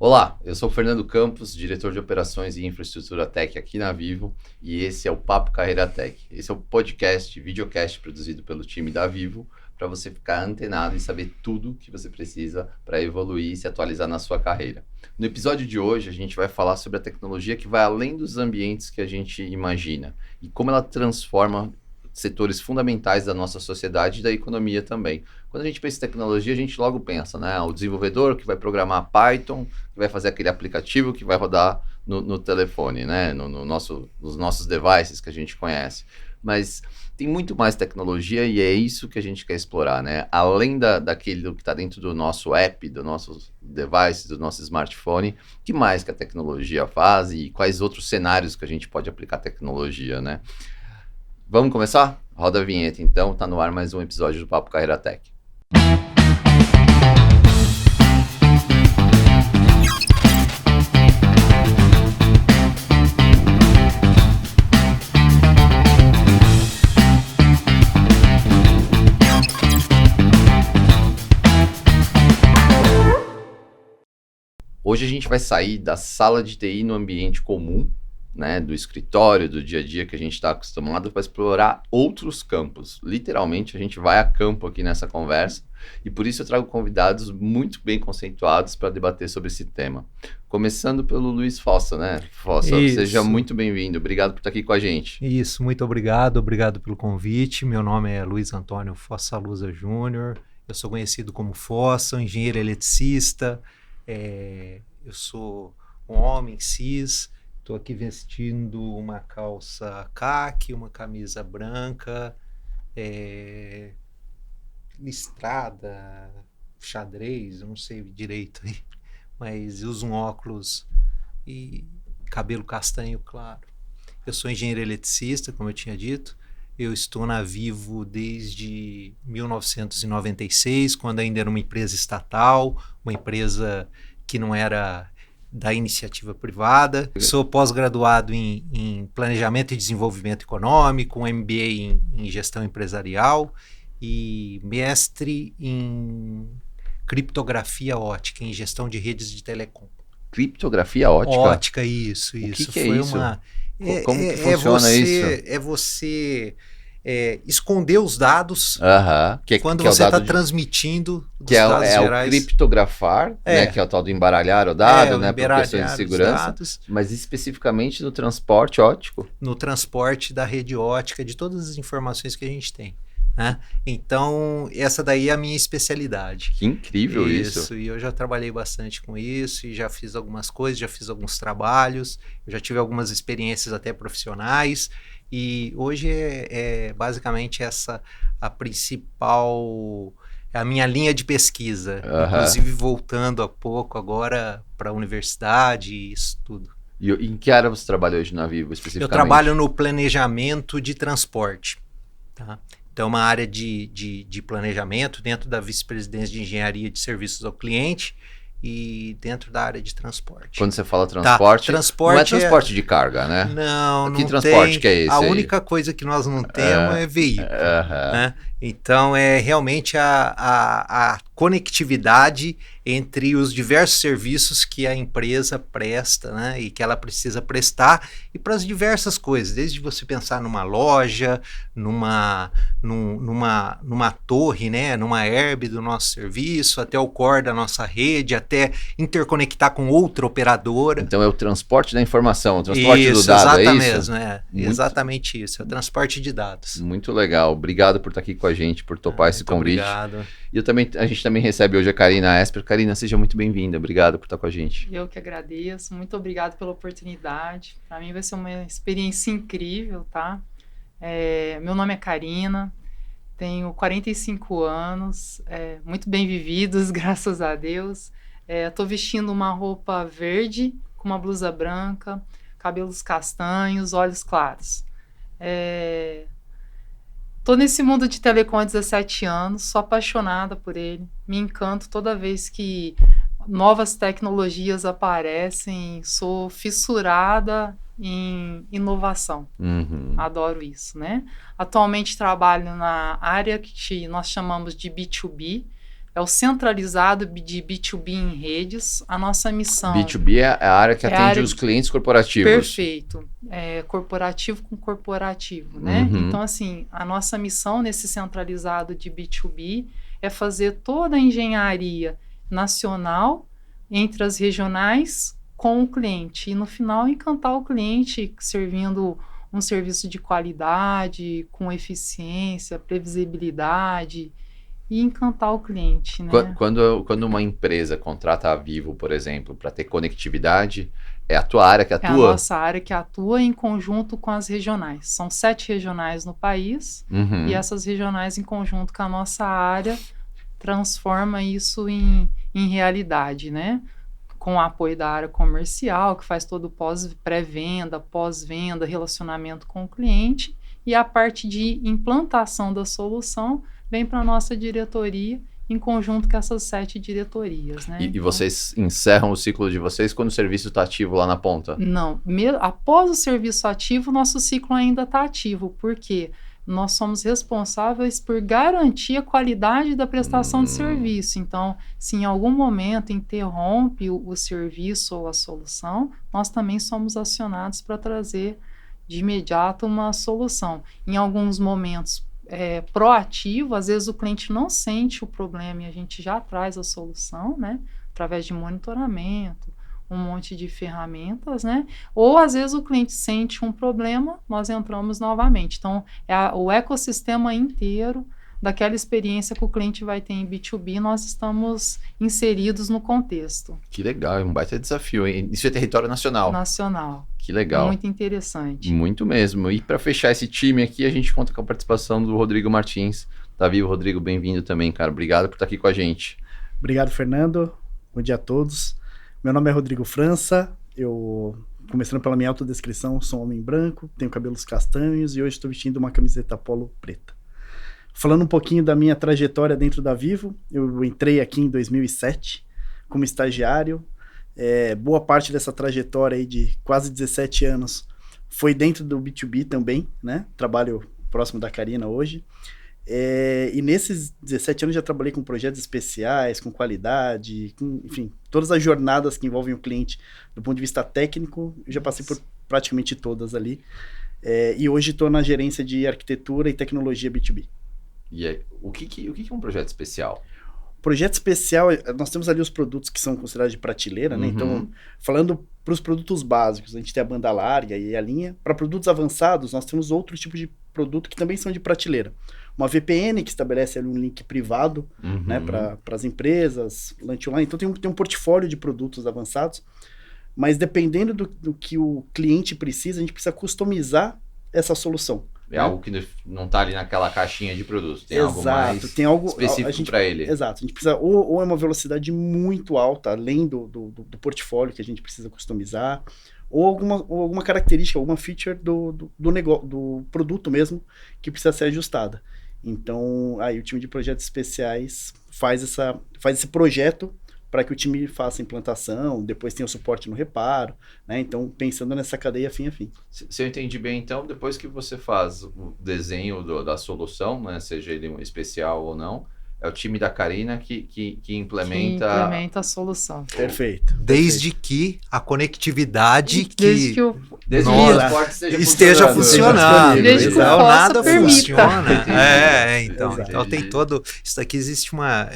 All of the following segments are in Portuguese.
Olá, eu sou o Fernando Campos, diretor de operações e infraestrutura tech aqui na Vivo, e esse é o Papo Carreira Tech. Esse é o podcast, videocast produzido pelo time da Vivo, para você ficar antenado e saber tudo que você precisa para evoluir e se atualizar na sua carreira. No episódio de hoje, a gente vai falar sobre a tecnologia que vai além dos ambientes que a gente imagina e como ela transforma setores fundamentais da nossa sociedade e da economia também. Quando a gente pensa em tecnologia, a gente logo pensa, né? O desenvolvedor que vai programar Python, que vai fazer aquele aplicativo que vai rodar no telefone, né? Nos nossos devices que a gente conhece. Mas tem muito mais tecnologia e é isso que a gente quer explorar, né? Além daquele que está dentro do nosso app, do nosso device, do nosso smartphone, o que mais que a tecnologia faz e quais outros cenários que a gente pode aplicar tecnologia, né? Vamos começar? Roda a vinheta, então. Tá no ar mais um episódio do Papo Carreira Tech. Hoje a gente vai sair da sala de TI no ambiente comum, né, do escritório, do dia a dia que a gente está acostumado, para explorar outros campos. Literalmente, a gente vai a campo aqui nessa conversa e por isso eu trago convidados muito bem conceituados para debater sobre esse tema. Começando pelo Luiz Fossa, né? Fossa, seja muito bem-vindo. Obrigado por estar aqui com a gente. Isso, muito obrigado. Obrigado pelo convite. Meu nome é Luiz Antônio Fossa Lusa Júnior. Eu sou conhecido como Fossa, engenheiro eletricista. Eu sou um homem cis. Estou aqui vestindo uma calça caqui, uma camisa branca, listrada, xadrez, eu não sei direito, mas uso um óculos e cabelo castanho claro. Eu sou engenheiro eletricista, como eu tinha dito. Eu estou na Vivo desde 1996, quando ainda era uma empresa estatal, uma empresa que não era da iniciativa privada. Sou pós-graduado em Planejamento e Desenvolvimento Econômico, um MBA em Gestão Empresarial e mestre em Criptografia Ótica, em Gestão de Redes de Telecom. Criptografia ótica? Ótica, isso. O que Foi é isso? Como que funciona isso? É você esconder os dados quando que você está é transmitindo os que dados é gerais. O criptografar, né, que é o tal do embaralhar o dado, né, por questões de segurança, mas especificamente no transporte óptico? No transporte da rede ótica, de todas as informações que a gente tem. Né? Então, essa daí é a minha especialidade. Que incrível isso. E eu já trabalhei bastante com isso, e já fiz algumas coisas, já fiz alguns trabalhos, eu já tive algumas experiências até profissionais, e hoje basicamente essa a principal, a minha linha de pesquisa, inclusive voltando há pouco agora para a universidade e isso tudo. E em que área você trabalha hoje na Vivo especificamente? Eu trabalho no planejamento de transporte, tá? Então, uma área de planejamento dentro da vice-presidência de engenharia de serviços ao cliente e dentro da área de transporte. Quando você fala transporte, não é transporte de carga, né? Não, que transporte que é esse? A única coisa que nós não temos é veículo. Né? Então, é realmente a conectividade entre os diversos serviços que a empresa presta, né? E que ela precisa prestar, e para as diversas coisas, desde você pensar numa loja, numa torre, né? Numa herb do nosso serviço, até o core da nossa rede, até interconectar com outra operadora. Então é o transporte da informação, o transporte do dado, é isso? Exatamente isso, é o transporte de dados. Muito legal, obrigado por estar aqui com a gente, por topar esse convite. Obrigado. E a gente também recebe hoje a Karina Esper. Karina, seja muito bem-vinda, obrigado por estar com a gente. Eu que agradeço, muito obrigado pela oportunidade. Para mim vai ser uma experiência incrível, tá? Meu nome é Karina, tenho 45 anos, muito bem vividos, graças a Deus. Estou vestindo uma roupa verde, com uma blusa branca, cabelos castanhos, olhos claros. Estou nesse mundo de telecom há 17 anos, sou apaixonada por ele, me encanto toda vez que novas tecnologias aparecem, sou fissurada em inovação, adoro isso, né? Atualmente trabalho na área que nós chamamos de B2B, é o centralizado de B2B em redes. A nossa missão... B2B é a área que atende área os clientes corporativos. Perfeito. Corporativo com corporativo, né? Uhum. Então, assim, a nossa missão nesse centralizado de B2B é fazer toda a engenharia nacional entre as regionais com o cliente. E, no final, encantar o cliente servindo um serviço de qualidade, com eficiência, previsibilidade e encantar o cliente, né? Quando uma empresa contrata a Vivo, por exemplo, para ter conectividade, é a tua área que É atua? a nossa área que atua em conjunto com as regionais. São 7 regionais no país Uhum. e essas regionais em conjunto com a nossa área transforma isso em realidade, né? Com o apoio da área comercial, que faz todo o pré-venda, pós-venda, relacionamento com o cliente, e a parte de implantação da solução vem para a nossa diretoria, em conjunto com essas 7 diretorias, né? E vocês encerram o ciclo de vocês quando o serviço está ativo lá na ponta? Não. Após o serviço ativo, nosso ciclo ainda está ativo. Por quê? Nós somos responsáveis por garantir a qualidade da prestação de serviço. Então, se em algum momento interrompe o serviço ou a solução, nós também somos acionados para trazer de imediato uma solução. Em alguns momentos proativo, às vezes o cliente não sente o problema e a gente já traz a solução, né? Através de monitoramento, um monte de ferramentas, né? Ou às vezes o cliente sente um problema, nós entramos novamente. Então, o ecossistema inteiro daquela experiência que o cliente vai ter em B2B, nós estamos inseridos no contexto. Que legal, é um baita desafio, hein? Isso é território nacional. Nacional. Que legal. Muito interessante. Muito mesmo. E para fechar esse time aqui, a gente conta com a participação do Rodrigo Martins. Tá vivo, Rodrigo? Bem-vindo também, cara. Obrigado por estar aqui com a gente. Obrigado, Fernando. Bom dia a todos. Meu nome é Rodrigo França. Eu, começando pela minha autodescrição, sou um homem branco, tenho cabelos castanhos e hoje estou vestindo uma camiseta polo preta. Falando um pouquinho da minha trajetória dentro da Vivo, eu entrei aqui em 2007 como estagiário. Boa parte dessa trajetória aí de quase 17 anos foi dentro do B2B também, né? Trabalho próximo da Karina hoje. E nesses 17 anos já trabalhei com projetos especiais, com qualidade, enfim, todas as jornadas que envolvem o cliente do ponto de vista técnico, eu já passei por praticamente todas ali. E hoje estou na gerência de arquitetura e tecnologia B2B. E aí, o que é um projeto especial? Projeto especial, nós temos ali os produtos que são considerados de prateleira, né? Então, falando para os produtos básicos, a gente tem a banda larga e a linha. Para produtos avançados, nós temos outros tipos de produto que também são de prateleira. Uma VPN que estabelece ali um link privado, né, para as empresas, lunch online. Então, tem um portfólio de produtos avançados, mas dependendo do que o cliente precisa, a gente precisa customizar essa solução. É algo que não está ali naquela caixinha de produtos. Tem algo mais específico para ele. Exato. A gente precisa ou é uma velocidade muito alta, além do portfólio que a gente precisa customizar, ou alguma característica, alguma feature do produto mesmo que precisa ser ajustada. Então, aí o time de projetos especiais faz esse projeto para que o time faça a implantação, depois tem o suporte no reparo, né? Então, pensando nessa cadeia fim a fim. Se eu entendi bem, então, depois que você faz o desenho da solução, né, seja ele um especial ou não, é o time da Karina que implementa... Que implementa a solução. Perfeito. Desde que a conectividade Desde que o transporte esteja funcionando. Desde que o Então, FOSSA nada permita. funciona. Então Exato. tem todo... Isso aqui existe uma...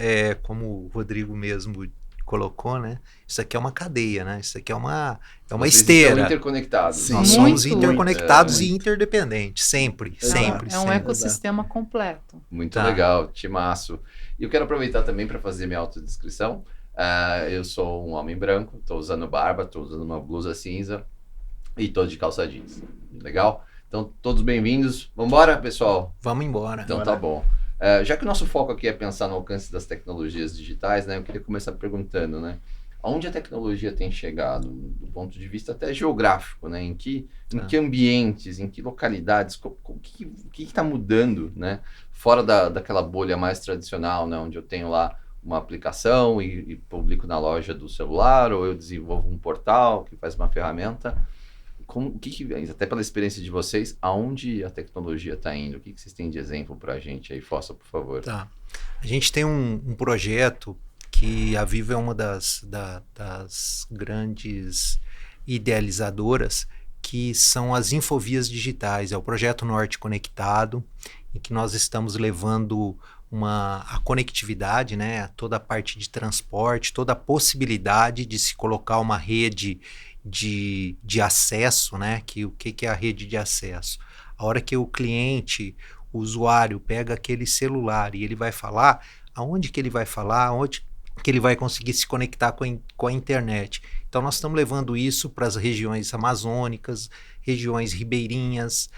como o Rodrigo mesmo colocou, né? Isso aqui é uma cadeia, né? Isso aqui é uma Vocês esteira. estão interconectados. Sim. Nós Muito. somos interconectados e Muito. interdependentes, sempre, Exato. sempre. É um sempre. ecossistema completo. Muito Tá. legal, timaço. E eu quero aproveitar também para fazer minha autodescrição. Eu sou um homem branco, estou usando barba, estou usando uma blusa cinza e estou de calça jeans. Legal? Então, todos bem-vindos. Vambora, pessoal? Vamos embora. Então tá bom. Já que o nosso foco aqui é pensar no alcance das tecnologias digitais, né, eu queria começar perguntando, né, aonde a tecnologia tem chegado, do ponto de vista até geográfico, né, em que ambientes, em que localidades, o que está mudando, né, fora daquela bolha mais tradicional, né, onde eu tenho lá uma aplicação e publico na loja do celular, ou eu desenvolvo um portal que faz uma ferramenta. até pela experiência de vocês, aonde a tecnologia está indo? O que vocês têm de exemplo para a gente aí? Fossa, por favor. Tá. A gente tem um projeto que a Vivo é uma das grandes idealizadoras, que são as infovias digitais. É o Projeto Norte Conectado, em que nós estamos levando a conectividade, né, toda a parte de transporte, toda a possibilidade de se colocar uma rede de acesso, né? O que é a rede de acesso? A hora que o cliente, o usuário, pega aquele celular e ele vai falar, aonde que ele vai falar, onde que ele vai conseguir se conectar com a internet. Então nós estamos levando isso para as regiões amazônicas, regiões ribeirinhas,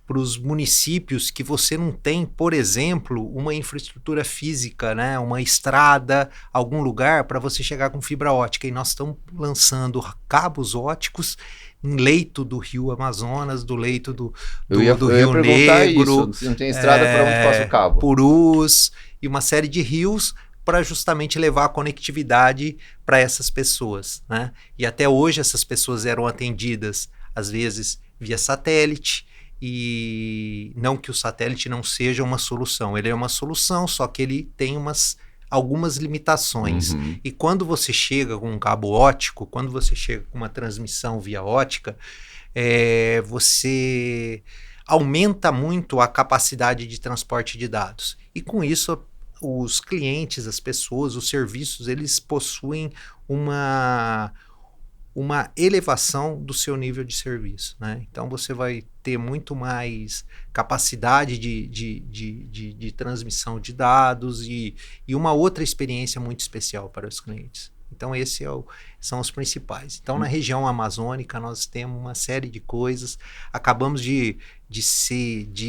para os municípios que você não tem, por exemplo, uma infraestrutura física, né, uma estrada, algum lugar para você chegar com fibra ótica. E nós estamos lançando cabos óticos em leito do Rio Amazonas, do leito do Rio Negro. Isso. Não tem estrada para onde passa o cabo. Purus e uma série de rios para justamente levar a conectividade para essas pessoas, né? E até hoje essas pessoas eram atendidas, às vezes, via satélite. E não que o satélite não seja uma solução, ele é uma solução, só que ele tem algumas limitações. Uhum. E quando você chega com um cabo ótico, quando você chega com uma transmissão via ótica, você aumenta muito a capacidade de transporte de dados. E com isso, os clientes, as pessoas, os serviços, eles possuem uma elevação do seu nível de serviço, né? Então você vai ter muito mais capacidade de transmissão de dados e uma outra experiência muito especial para os clientes. Então esses são os principais. Então na região amazônica nós temos uma série de coisas. Acabamos de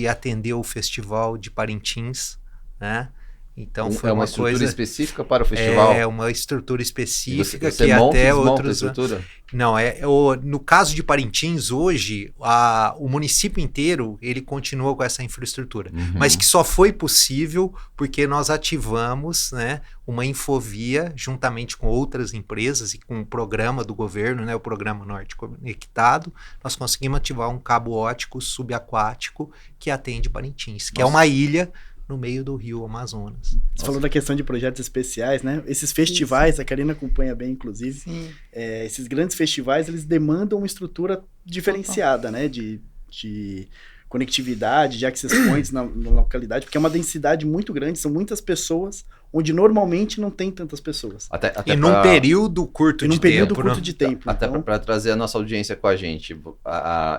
atender o Festival de Parintins, né? Então foi uma estrutura específica para o festival? É uma estrutura específica você que monta, até outros... outros... a estrutura? Não, no caso de Parintins, hoje, o município inteiro, ele continua com essa infraestrutura, mas que só foi possível porque nós ativamos, né, uma infovia juntamente com outras empresas e com o programa do governo, né, o Programa Norte Conectado, nós conseguimos ativar um cabo ótico subaquático que atende Parintins, que é uma ilha no meio do Rio Amazonas. Você falou da questão de projetos especiais, né? Esses festivais, a Karina acompanha bem, inclusive. Esses grandes festivais, eles demandam uma estrutura diferenciada, né? De conectividade, de access points na localidade, porque é uma densidade muito grande, são muitas pessoas, onde normalmente não tem tantas pessoas. E num período curto de tempo. Até para trazer a nossa audiência com a gente,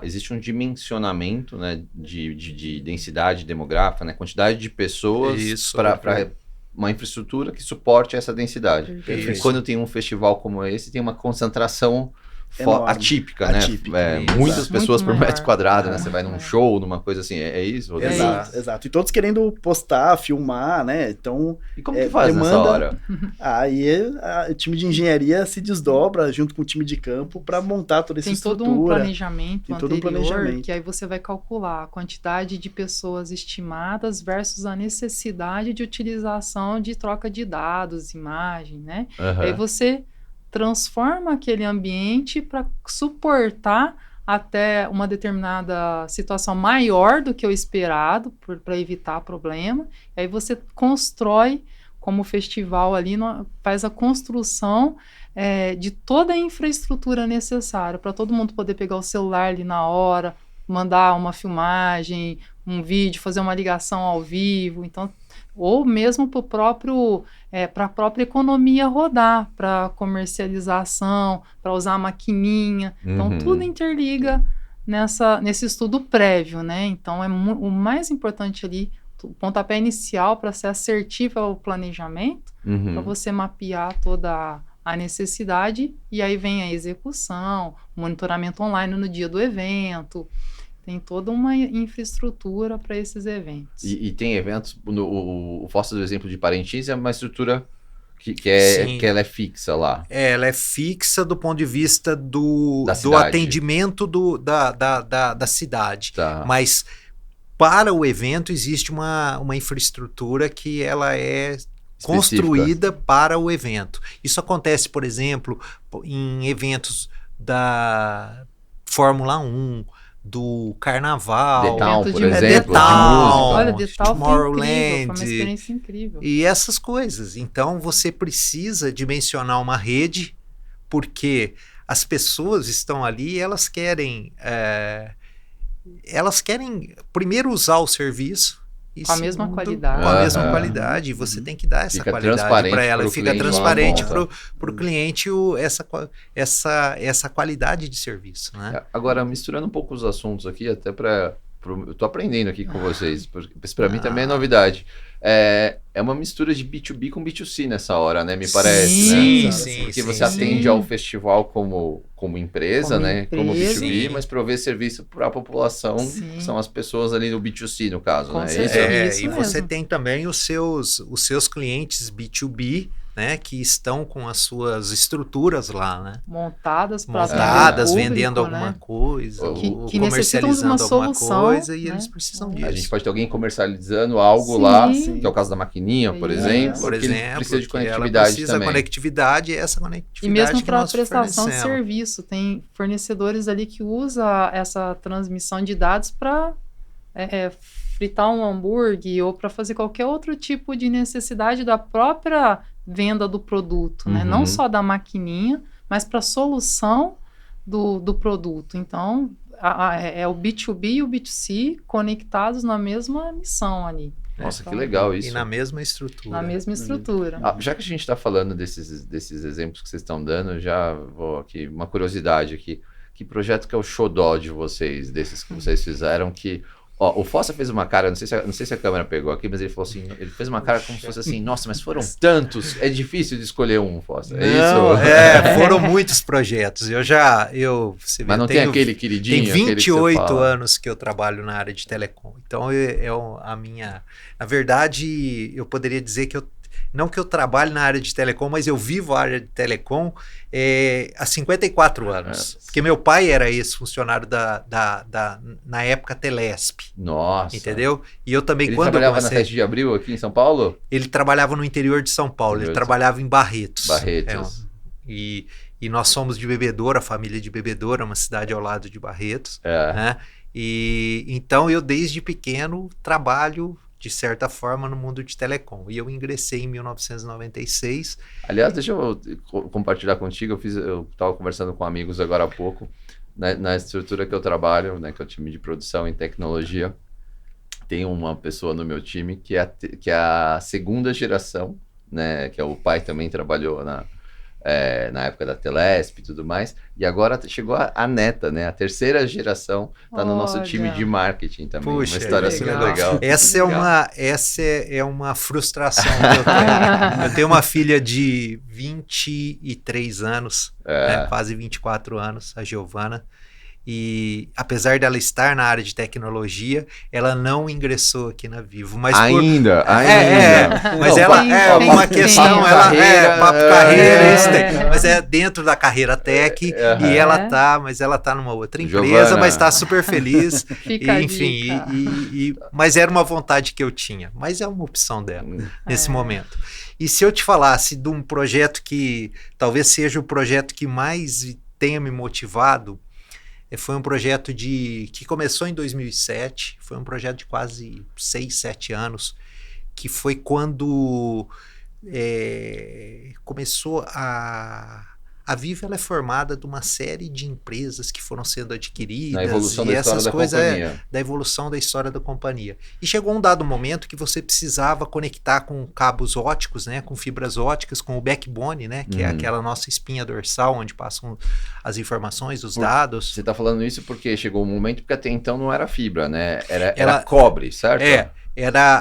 existe um dimensionamento, né, de densidade demográfica, né, quantidade de pessoas para uma infraestrutura que suporte essa densidade. E quando tem um festival como esse, tem uma concentração atípica, né? Muitas pessoas por metro quadrado, né? Você vai num show, numa coisa assim, é isso? Exato. E todos querendo postar, filmar, né? Então, e como que faz nessa hora? Aí o time de engenharia se desdobra junto com o time de campo para montar toda essa estrutura. Tem todo um planejamento anterior, que aí você vai calcular a quantidade de pessoas estimadas versus a necessidade de utilização de troca de dados, imagem, né? Aí você transforma aquele ambiente para suportar até uma determinada situação maior do que o esperado, para evitar problema. E aí você constrói, como o festival ali, faz a construção de toda a infraestrutura necessária para todo mundo poder pegar o celular ali na hora, mandar uma filmagem, um vídeo, fazer uma ligação ao vivo. Então, ou mesmo para a própria economia rodar, para comercialização, para usar a maquininha. Então, tudo interliga nesse estudo prévio, né? Então, o mais importante ali, o pontapé inicial para ser assertivo é o planejamento, para você mapear toda a necessidade, e aí vem a execução, o monitoramento online no dia do evento. Tem toda uma infraestrutura para esses eventos. E tem eventos, o Fossa do exemplo de Parintins é uma estrutura que ela é fixa lá. Ela é fixa do ponto de vista do atendimento da cidade. Tá. Mas para o evento existe uma infraestrutura que ela é construída para o evento. Isso acontece, por exemplo, em eventos Fórmula 1, do Carnaval, The Town, Evento por de exemplo, The de Town. música. Olha, The Town foi incrível, foi Tomorrowland. uma experiência incrível. E essas coisas. Então você precisa dimensionar uma rede, porque as pessoas estão ali e elas querem primeiro usar o serviço. E Com a mesma segundo, qualidade. Com a mesma Aham. qualidade. E você tem que dar essa Fica qualidade transparente para ela. pro Fica cliente transparente lá, para o cliente essa qualidade de serviço. Né? Agora, misturando um pouco os assuntos aqui, até eu tô aprendendo aqui com vocês, porque isso para mim também é novidade. É uma mistura de B2B com B2C nessa hora, né? Me parece, Sim, né? sim, Porque sim, você sim. atende ao festival como empresa, Como né? Como empresa. B2B, Sim. mas provê serviço para a população, Sim. que são as pessoas ali no B2C, no caso, Com né? certeza. Isso? Isso E você mesmo. tem também os seus clientes B2B, né, que estão com as suas estruturas lá, né? Montadas para Montadas, vendendo alguma coisa, Que- ou que necessitam de uma comercializando alguma solução, coisa, e né? eles precisam A A gente disso. pode ter alguém comercializando algo Sim. lá, Sim. que é o caso da maquininha, por Isso. exemplo, Por que ele exemplo, precisa de que ela conectividade precisa também. conectividade, e essa E conectividade mesmo que para nós prestação de fornecemos. serviço, tem fornecedores ali que usam essa transmissão de dados para fritar um hambúrguer ou para fazer qualquer outro tipo de necessidade da própria venda do produto, né? Uhum. Não só da maquininha, mas para a solução do produto. Então, é o B2B e o B2C conectados na mesma missão ali, Nossa, que Então, legal E isso. na mesma estrutura. na mesma estrutura. Já que a gente está falando desses exemplos que vocês estão dando, eu já vou aqui, uma curiosidade aqui. Que projeto que é o xodó de vocês, desses que vocês fizeram, que... Ó, o Fossa fez uma cara, não sei se a câmera pegou aqui, mas ele falou assim, ele fez uma cara como se fosse assim, nossa, mas foram tantos, é difícil de escolher um, Fossa, é Não, isso? foram muitos projetos. Você vê, Mas não tem aquele queridinho? Tem aquele que você 28 fala? anos que eu trabalho na área de telecom. Então, a minha... Na verdade, eu poderia dizer que não que eu trabalhe na área de telecom, mas eu vivo a área de telecom há 54 anos. Porque meu pai era ex-funcionário na época Telesp. Nossa. Entendeu? E eu também, Ele quando eu trabalhava na comecei... 7 de abril aqui em São Paulo? Ele trabalhava no interior de São Paulo, ele trabalhava em Barretos. Barretos. E nós somos de Bebedouro, a família de Bebedouro, uma cidade ao lado de Barretos. Né? E então eu desde pequeno trabalho de certa forma no mundo de telecom. E eu ingressei em 1996. Aliás, deixa eu compartilhar contigo, eu estava conversando com amigos agora há pouco, na estrutura que eu trabalho, né, que é o time de produção em tecnologia, tem uma pessoa no meu time que é a segunda geração, né, que é o pai também trabalhou na época da Telesp e tudo mais, e agora chegou a neta, né, a terceira geração está no nosso time de marketing também. Puxa, uma história super legal. Essa é uma frustração que eu tenho. Eu tenho uma filha de 23 anos, né, quase 24 anos, a Giovana. E apesar dela estar na área de tecnologia, ela não ingressou aqui na Vivo. Mas Ainda. Mas Não, ela é uma questão, papo carreira, isso mas é dentro da carreira tech, e ela tá numa outra empresa, Giovana. mas está super feliz. Fica Enfim, mas era uma vontade que eu tinha, mas é uma opção dela nesse momento. E se eu te falasse de um projeto que talvez seja o projeto que mais tenha me motivado, foi um projeto que começou em 2007, foi um projeto de quase 6, 7 anos, que foi quando começou a Vivo. Ela é formada de uma série de empresas que foram sendo adquiridas. Na evolução e da história essas da coisas companhia. Da evolução da história da companhia. E chegou um dado momento que você precisava conectar com cabos óticos, né, com fibras óticas, com o backbone, né, que é aquela nossa espinha dorsal, onde passam as informações, os dados. Você está falando isso porque chegou um momento, porque até então não era fibra, né? Era cobre, certo?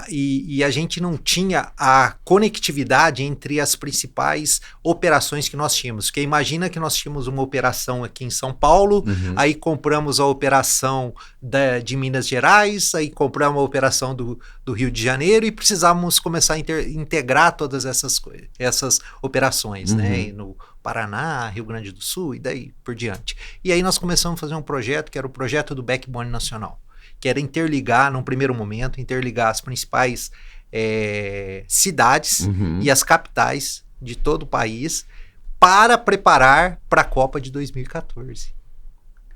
E a gente não tinha a conectividade entre as principais operações que nós tínhamos. Porque imagina que nós tínhamos uma operação aqui em São Paulo, aí compramos a operação de Minas Gerais, aí compramos a operação do Rio de Janeiro e precisávamos começar a integrar todas essas operações, né? No Paraná, Rio Grande do Sul e daí por diante. E aí nós começamos a fazer um projeto que era o projeto do Backbone Nacional, que era num primeiro momento, interligar as principais cidades e as capitais de todo o país para preparar para a Copa de 2014.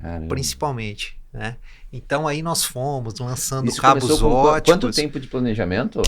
Caramba. principalmente, né? Então aí nós fomos lançando Isso cabos começou com óticos. quanto tempo de planejamento?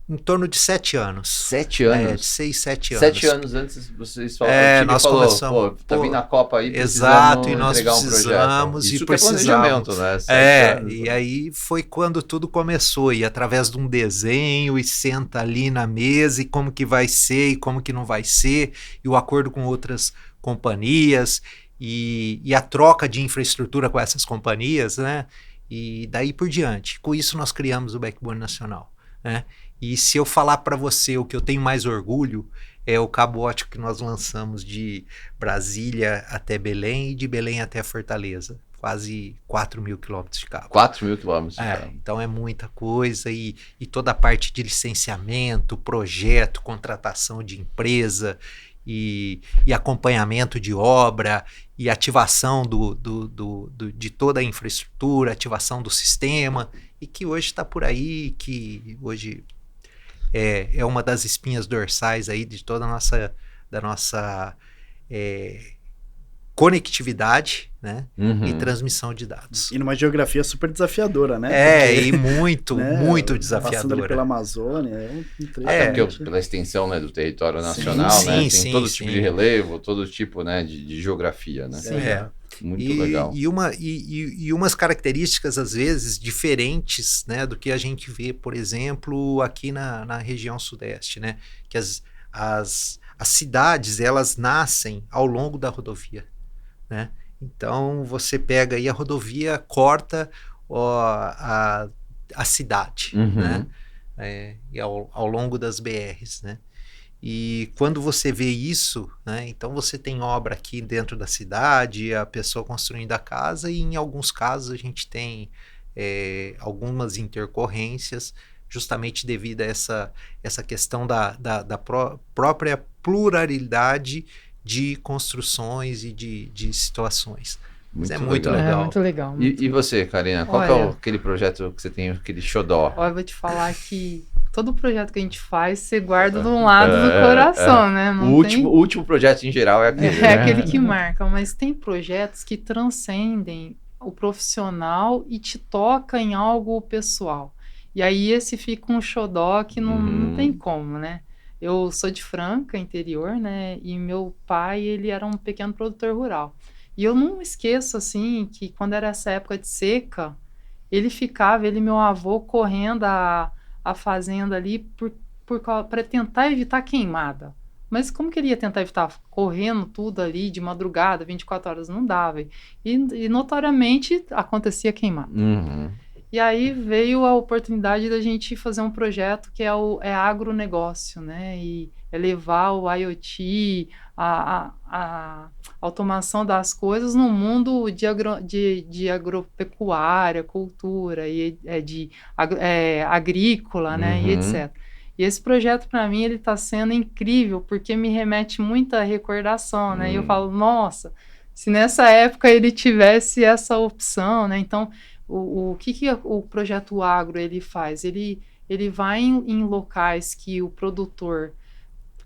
Em torno de 7 anos. 7 anos? De 6, 7 anos. 7 anos antes vocês falaram, nós falou, começamos, tá vindo a Copa aí, exato, e nós entregar um precisamos, projeto. Isso e que é planejamento, né? 7 anos, e aí foi quando tudo começou, e através de um desenho, e senta ali na mesa, e como que vai ser, e como que não vai ser, e o acordo com outras companhias, e a troca de infraestrutura com essas companhias, né? E daí por diante. Com isso nós criamos o Backbone Nacional, né? E se eu falar para você o que eu tenho mais orgulho é o cabo ótico que nós lançamos de Brasília até Belém e de Belém até Fortaleza. Quase 4.000 quilômetros de cabo. 4.000 quilômetros de cabo. Então é muita coisa e toda a parte de licenciamento, projeto, contratação de empresa e acompanhamento de obra e ativação de toda a infraestrutura, ativação do sistema e que hoje está por aí, que hoje é uma das espinhas dorsais aí de toda da nossa conectividade, né? E transmissão de dados. E numa geografia super desafiadora, né? Porque, e muito desafiadora. Passando ali pela Amazônia, até porque pela extensão, né, do território nacional, né? Tem todo tipo de relevo, todo tipo, né, de geografia, né? Muito legal. E umas características, às vezes, diferentes, né, do que a gente vê, por exemplo, aqui na região sudeste, né? Que as cidades, elas nascem ao longo da rodovia, né? Então, você pega aí a rodovia, corta a cidade, né? E ao longo das BRs, né? E quando você vê isso, né, então você tem obra aqui dentro da cidade, a pessoa construindo a casa, e em alguns casos a gente tem algumas intercorrências, justamente devido a essa questão da própria pluralidade de construções e de situações. Isso é muito legal. É muito legal. E você, Karina, qual que é aquele projeto que você tem, aquele xodó? Olha, eu vou te falar que todo projeto que a gente faz, você guarda de um lado do coração, né? O último projeto em geral é aquele. É aquele que marca, mas tem projetos que transcendem o profissional e te toca em algo pessoal. E aí esse fica um xodó que não tem como, né? Eu sou de Franca, interior, né? E meu pai, ele era um pequeno produtor rural. E eu não esqueço, assim, que quando era essa época de seca, ele e meu avô, correndo a fazenda ali para tentar evitar queimada. Mas como que ele ia tentar evitar? Correndo tudo ali de madrugada, 24 horas, não dava. E notoriamente acontecia queimada. E aí veio a oportunidade da gente fazer um projeto que é agronegócio, né? E é levar o IoT, a automação das coisas no mundo de agropecuária, cultura, e agrícola, né? E etc. E esse projeto, para mim, ele está sendo incrível, porque me remete muita recordação, né? E eu falo, nossa, se nessa época ele tivesse essa opção, né? Então, o que o projeto agro ele faz? Ele vai em locais que o produtor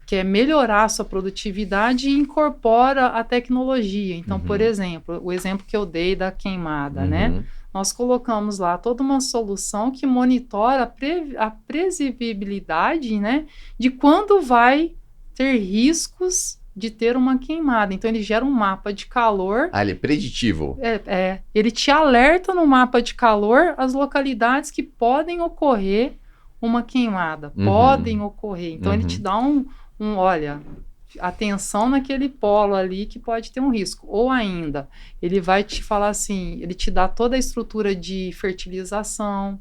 quer melhorar a sua produtividade e incorpora a tecnologia. Então, por exemplo, o exemplo que eu dei da queimada, né? Nós colocamos lá toda uma solução que monitora a previsibilidade, né, de quando vai ter riscos de ter uma queimada. Então, ele gera um mapa de calor. Ele é preditivo. Ele te alerta no mapa de calor as localidades que podem ocorrer uma queimada. Podem ocorrer. Então, ele te dá olha, atenção naquele polo ali que pode ter um risco. Ou ainda, ele vai te falar assim, ele te dá toda a estrutura de fertilização,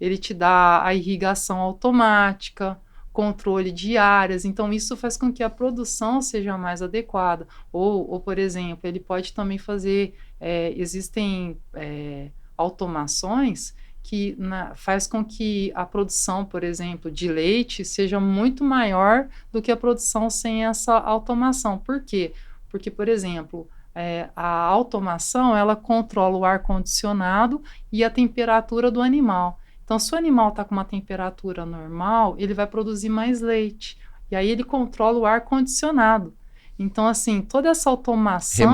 ele te dá a irrigação automática, controle de áreas, então isso faz com que a produção seja mais adequada. Ou por exemplo, ele pode também fazer, existem automações que faz com que a produção, por exemplo, de leite seja muito maior do que a produção sem essa automação. Por quê? Porque, por exemplo, a automação, ela controla o ar-condicionado e a temperatura do animal. Então, se o animal está com uma temperatura normal, ele vai produzir mais leite. E aí ele controla o ar-condicionado. Então, assim, toda essa automação...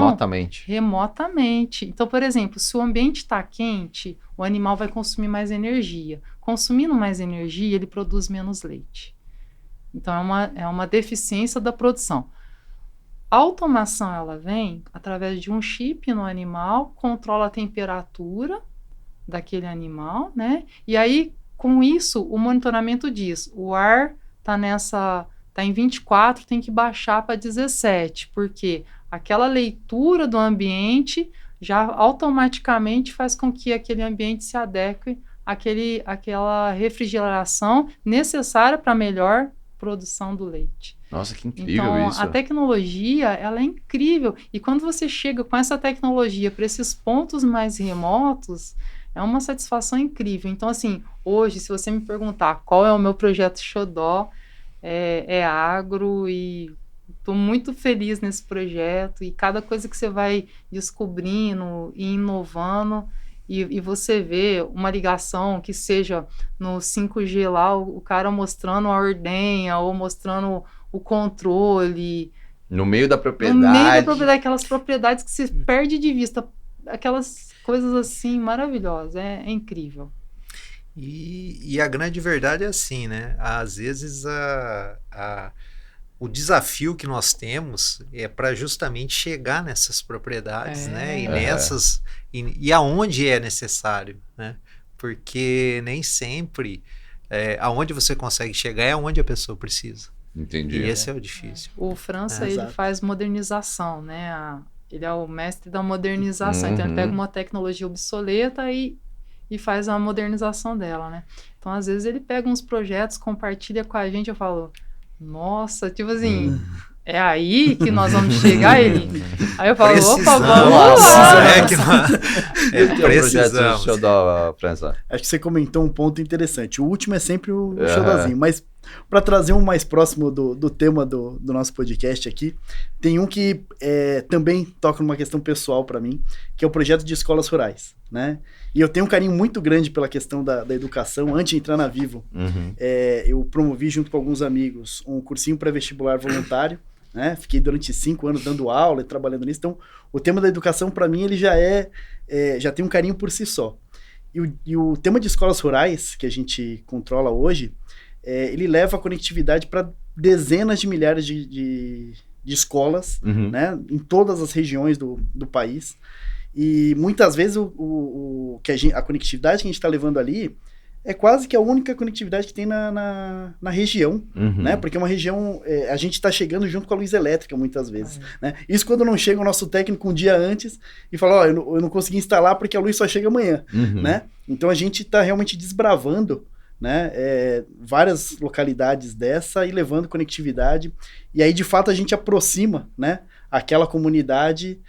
Remotamente. Então, por exemplo, se o ambiente está quente, o animal vai consumir mais energia. Consumindo mais energia, ele produz menos leite. Então, é uma deficiência da produção. A automação, ela vem através de um chip no animal, controla a temperatura daquele animal, né? E aí, com isso, o monitoramento diz, o ar tá em 24, tem que baixar para 17, porque aquela leitura do ambiente já automaticamente faz com que aquele ambiente se adeque àquela refrigeração necessária para a melhor produção do leite. Nossa, que incrível então, isso. A tecnologia, ela é incrível. E quando você chega com essa tecnologia para esses pontos mais remotos, é uma satisfação incrível. Então, assim, hoje, se você me perguntar qual é o meu projeto xodó, é agro, e estou muito feliz nesse projeto. E cada coisa que você vai descobrindo e inovando, e você vê uma ligação que seja no 5G lá, o cara mostrando a ordenha ou mostrando o controle. No meio da propriedade. No meio da propriedade, aquelas propriedades que se perde de vista, aquelas coisas assim maravilhosas, é incrível. E a grande verdade é assim, né? Às vezes o desafio que nós temos é para justamente chegar nessas propriedades, né? E aonde é necessário, né? Porque nem sempre aonde você consegue chegar é aonde a pessoa precisa. Entendi. E esse é o difícil. O França, ele faz modernização, né? Ele é o mestre da modernização. Então, ele pega uma tecnologia obsoleta e faz a modernização dela, né? Então, às vezes, ele pega uns projetos, compartilha com a gente, eu falo, nossa, tipo assim, é aí que nós vamos chegar, ele... Aí eu falo, opa, vamos lá! Precisamos. Xodó, França. Acho que você comentou um ponto interessante. O último é sempre o xodózinho, mas para trazer um mais próximo do tema do nosso podcast aqui, tem um que também toca numa questão pessoal para mim, que é o projeto de escolas rurais, né? E eu tenho um carinho muito grande pela questão da educação. Antes de entrar na Vivo, eu promovi junto com alguns amigos um cursinho pré-vestibular voluntário, né? Fiquei durante 5 anos dando aula e trabalhando nisso. Então, o tema da educação, para mim, ele já tem um carinho por si só. E o tema de escolas rurais, que a gente controla hoje, ele leva a conectividade para dezenas de milhares de escolas, né? Em todas as regiões do país. E muitas vezes a conectividade que a gente está levando ali é quase que a única conectividade que tem na região, né? Porque é uma região... a gente está chegando junto com a luz elétrica, muitas vezes. Né? Isso quando não chega o nosso técnico um dia antes e fala, eu não consegui instalar porque a luz só chega amanhã, né? Então, a gente está realmente desbravando, né? Várias localidades dessa e levando conectividade. E aí, de fato, a gente aproxima, né? Aquela comunidade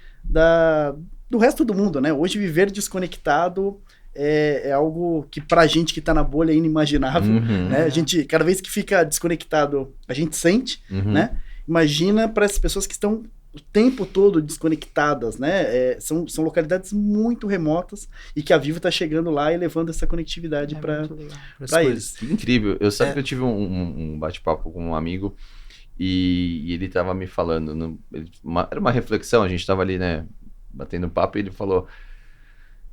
do resto do mundo, né? Hoje, viver desconectado... É algo que pra gente que tá na bolha é inimaginável, né? A gente, cada vez que fica desconectado, a gente sente, né? Imagina para essas pessoas que estão o tempo todo desconectadas, né? São localidades muito remotas e que a Vivo tá chegando lá e levando essa conectividade para eles. Que incrível. Eu sabe que eu tive um bate-papo com um amigo e ele tava me falando, era uma reflexão, a gente tava ali, né, batendo papo, e ele falou...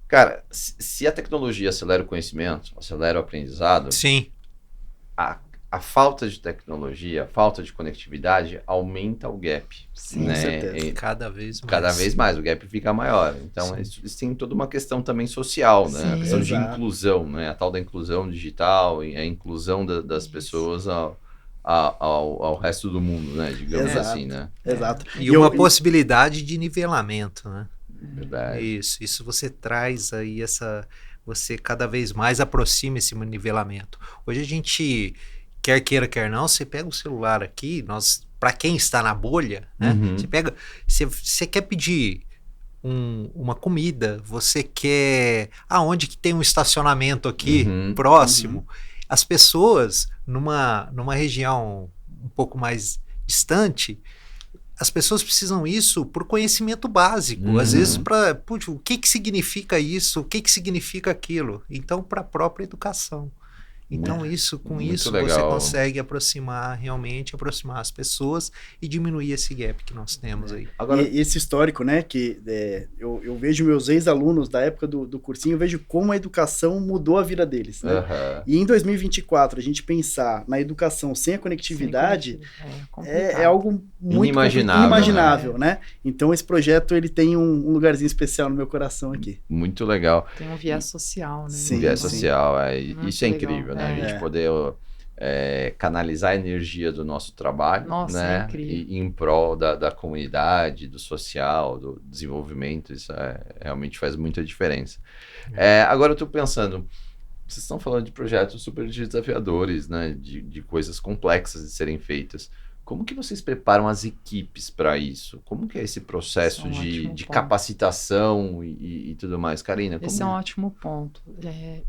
Cara, se a tecnologia acelera o conhecimento, acelera o aprendizado, sim, a falta de tecnologia, a falta de conectividade aumenta o gap. Sim, né? com certeza. Cada vez mais. Cada vez mais, o gap fica maior. Então, isso tem toda uma questão também social, né? Sim, a questão de exato. inclusão, né? A tal da inclusão digital e a inclusão das pessoas ao resto do mundo, né? Digamos Exato. assim, né? Exato. E uma possibilidade de nivelamento, né? Verdade. Isso você traz aí você cada vez mais aproxima esse nivelamento. Hoje a gente, quer queira, quer não, você pega o celular aqui, para quem está na bolha, né? Você quer pedir uma comida, você quer... onde que tem um estacionamento aqui próximo? As pessoas, numa região um pouco mais distante, as pessoas precisam isso por conhecimento básico, às vezes para o que significa isso, o que significa aquilo, então para a própria educação. Então, com Muito isso legal. você consegue aproximar as pessoas e diminuir esse gap que nós temos aí. Agora, E esse histórico, né, que eu vejo meus ex-alunos da época do cursinho, eu vejo como a educação mudou a vida deles, né? aham. E em 2024, a gente pensar na educação sem a conectividade complicado. é algo muito inimaginável, né? Então esse projeto ele tem um lugarzinho especial no meu coração aqui. Muito legal. Tem um viés social, né? Sim, Um viés sim. social, Muito isso é legal. incrível, né? A gente É. poder canalizar a energia do nosso trabalho, Nossa, né? é incrível. E em prol da comunidade, do social, do desenvolvimento, isso realmente faz muita diferença. Agora eu estou pensando, vocês estão falando de projetos super desafiadores, né? De coisas complexas de serem feitas. Como que vocês preparam as equipes para isso? Como que é esse processo Esse é um de ótimo ponto. capacitação e tudo mais? Karina, como Esse é um ótimo ponto.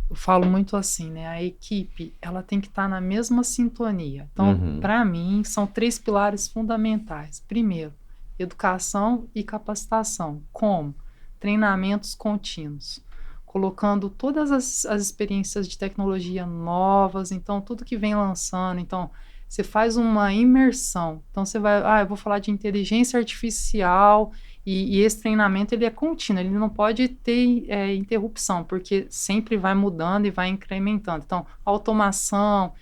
Eu falo muito assim, né? A equipe, ela tem que estar na mesma sintonia. Então, Uhum. para mim, são 3 pilares fundamentais. Primeiro, educação e capacitação. Como? Treinamentos contínuos. Colocando todas as experiências de tecnologia novas, então, tudo que vem lançando. Então, você faz uma imersão. Então, você vai... eu vou falar de inteligência artificial... E esse treinamento ele é contínuo, ele não pode ter interrupção, porque sempre vai mudando e vai incrementando. Então, automação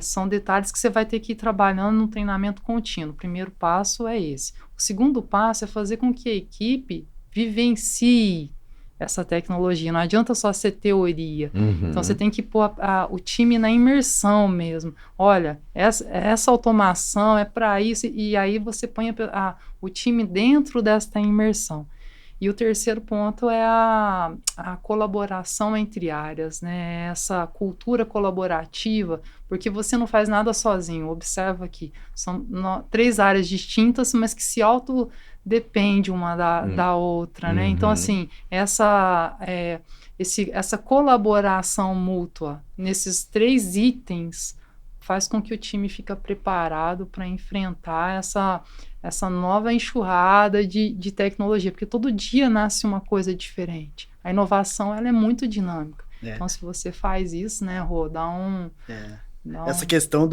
são detalhes que você vai ter que ir trabalhando no treinamento contínuo. O primeiro passo é esse. O segundo passo é fazer com que a equipe vivencie essa tecnologia. Não adianta só ser teoria. Uhum. Então, você tem que pôr o time na imersão mesmo. Olha, essa automação é para isso, e aí você põe o time dentro desta imersão. E o terceiro ponto é a colaboração entre áreas, né? Essa cultura colaborativa, porque você não faz nada sozinho. Observa que são 3 áreas distintas, mas que se depende uma da outra, né? Então, assim, essa colaboração mútua nesses 3 itens faz com que o time fique preparado para enfrentar essa nova enxurrada de tecnologia, porque todo dia nasce uma coisa diferente. A inovação, ela é muito dinâmica. Então, se você faz isso, né, Rô, Essa questão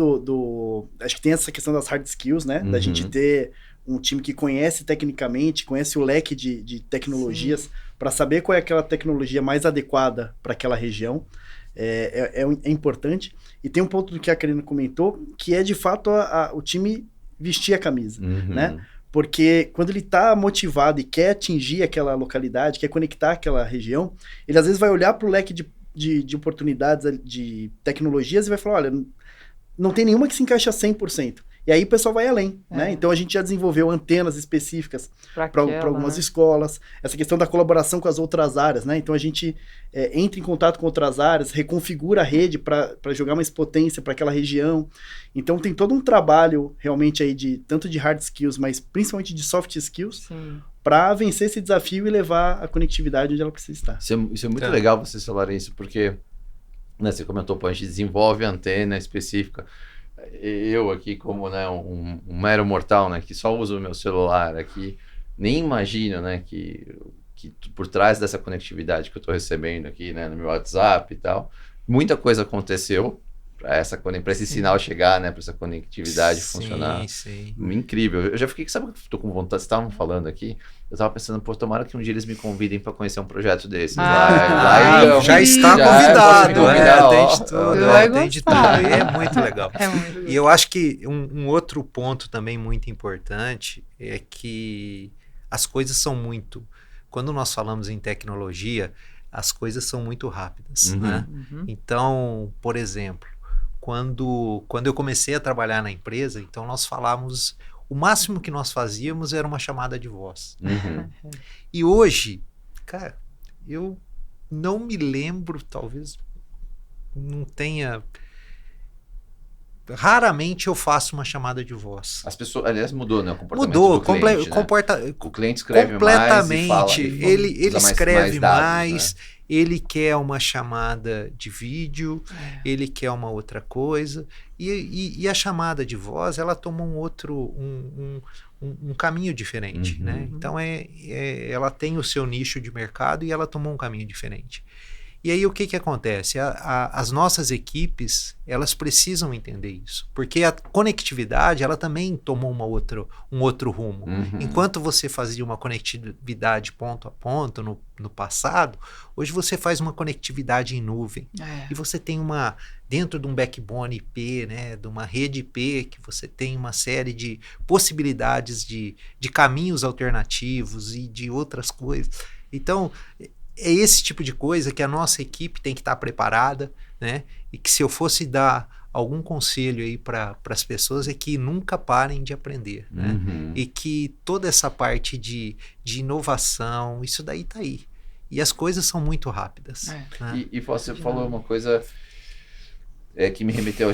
acho que tem essa questão das hard skills, né? Da gente ter um time que conhece tecnicamente, conhece o leque de tecnologias para saber qual é aquela tecnologia mais adequada para aquela região. É importante. E tem um ponto do que a Karina comentou, que é de fato o time vestir a camisa, né? Porque quando ele está motivado e quer atingir aquela localidade, quer conectar aquela região, ele às vezes vai olhar para o leque de oportunidades, de tecnologias e vai falar, olha, não tem nenhuma que se encaixa 100%. E aí o pessoal vai além, né? Então a gente já desenvolveu antenas específicas para algumas escolas, essa questão da colaboração com as outras áreas, né? Então a gente entra em contato com outras áreas, reconfigura a rede para jogar mais potência para aquela região. Então tem todo um trabalho realmente aí tanto de hard skills, mas principalmente de soft skills, para vencer esse desafio e levar a conectividade onde ela precisa estar. Isso é muito legal vocês falarem isso, porque você comentou, a gente desenvolve a antena específica. Eu aqui, como um mero mortal, né, que só uso o meu celular aqui, nem imagino, né, que por trás dessa conectividade que eu estou recebendo aqui, né, no meu WhatsApp e tal, muita coisa aconteceu para esse sinal chegar, né, para essa conectividade funcionar. Sim. Incrível. Eu já fiquei, sabe o que eu tô com vontade? Vocês estavam falando aqui, eu estava pensando, tomara que um dia eles me convidem para conhecer um projeto desses. Já está convidado. Tem de tudo. É muito legal. E eu acho que um outro ponto também muito importante é que as coisas são quando nós falamos em tecnologia, as coisas são muito rápidas, né? Então, por exemplo, quando eu comecei a trabalhar na empresa, então nós falávamos, o máximo que nós fazíamos era uma chamada de voz. E hoje, cara, eu não me lembro, talvez não tenha... Raramente eu faço uma chamada de voz. As pessoas, aliás, mudou, né? O comportamento do cliente, né? O cliente escreve completamente. Mais e fala, ele escreve mais, né? Ele quer uma chamada de vídeo, ele quer uma outra coisa. E a chamada de voz, ela toma um caminho diferente, né? Então, ela tem o seu nicho de mercado e ela tomou um caminho diferente. E aí o que acontece? As nossas equipes, elas precisam entender isso, porque a conectividade, ela também tomou um outro rumo. Enquanto você fazia uma conectividade ponto a ponto no passado, hoje você faz uma conectividade em nuvem. E você tem dentro de um backbone IP, né, de uma rede IP, que você tem uma série de possibilidades de caminhos alternativos e de outras coisas. Então, é esse tipo de coisa que a nossa equipe tem que estar preparada, né? E que se eu fosse dar algum conselho aí para as pessoas é que nunca parem de aprender, né? E que toda essa parte de inovação, isso daí tá aí. E as coisas são muito rápidas. Né? E você falou uma coisa que me remeteu,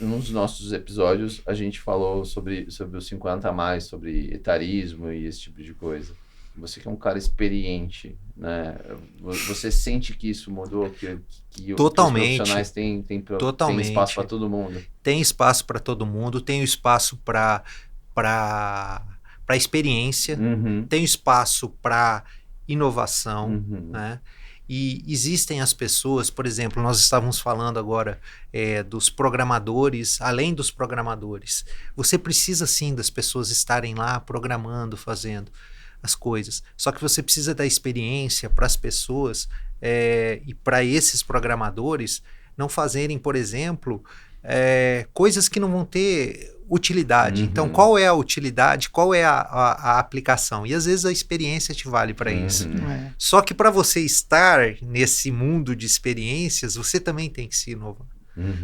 num dos nossos episódios, a gente falou sobre os 50 a mais, sobre etarismo e esse tipo de coisa. Você que é um cara experiente, né? Você sente que isso mudou? Que Totalmente. os profissionais têm espaço para todo mundo? Tem espaço para todo mundo, tem espaço para experiência, tem espaço para inovação, né? E existem as pessoas, por exemplo, nós estávamos falando agora dos programadores, além dos programadores. Você precisa sim das pessoas estarem lá programando, fazendo as coisas. Só que você precisa da experiência para as pessoas e para esses programadores não fazerem, por exemplo, coisas que não vão ter utilidade. Então, qual é a utilidade? Qual é a aplicação? E às vezes a experiência te vale para isso. Só que para você estar nesse mundo de experiências, você também tem que se inovar.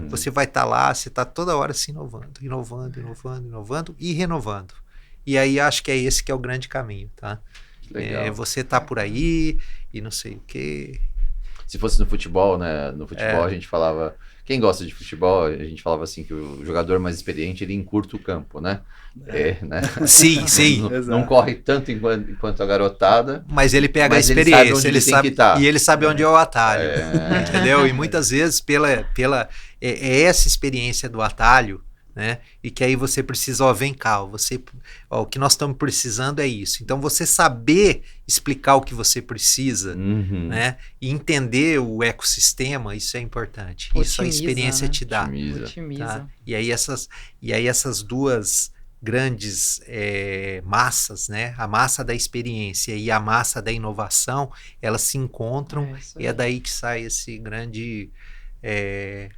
Você vai estar lá, você está toda hora se inovando e renovando. E aí acho que é esse que é o grande caminho, tá? Legal. Você tá por aí e não sei o quê. Se fosse no futebol, né? No futebol a gente falava... Quem gosta de futebol, a gente falava assim que o jogador mais experiente, ele encurta o campo, né? Né? Sim, sim. Não corre tanto enquanto a garotada. Mas ele pega a experiência, e ele sabe onde é o atalho. Entendeu? E muitas vezes essa experiência do atalho, né? E que aí você precisa, vem cá, o que nós estamos precisando é isso. Então você saber explicar o que você precisa, né? E entender o ecossistema, isso é importante. Otimiza, isso a experiência, né? Te dá. Otimiza. Tá? E aí essas duas grandes massas, né? A massa da experiência e a massa da inovação, elas se encontram e é daí que sai esse grande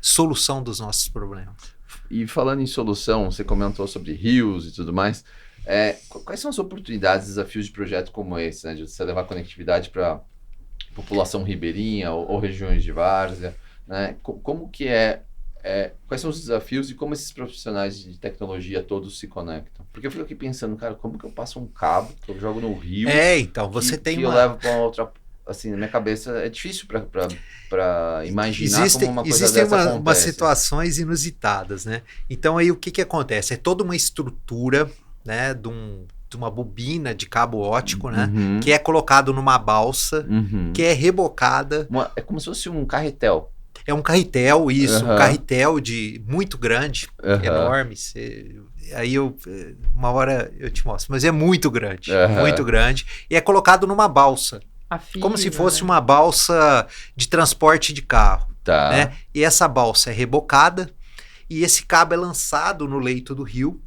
solução dos nossos problemas. E falando em solução, você comentou sobre rios e tudo mais. Quais são as oportunidades, desafios de projeto como esse, né? De você levar conectividade para população ribeirinha ou regiões de várzea, né? Como que quais são os desafios e como esses profissionais de tecnologia todos se conectam? Porque eu fico aqui pensando, cara, como que eu passo um cabo que eu jogo no rio? Então, você tem eu levo para uma outra... Assim, na minha cabeça é difícil para imaginar como uma coisa dessa acontece. Existem umas situações inusitadas, né? Então aí o que acontece? É toda uma estrutura, né, de uma bobina de cabo óptico, né, que é colocado numa balsa, que é rebocada. É como se fosse um carretel. É um carretel, isso, um carretel muito grande, enorme. Aí uma hora eu te mostro, mas é muito grande, e é colocado numa balsa. Como se fosse uma balsa de transporte de carro. Tá. Né? E essa balsa é rebocada e esse cabo é lançado no leito do rio,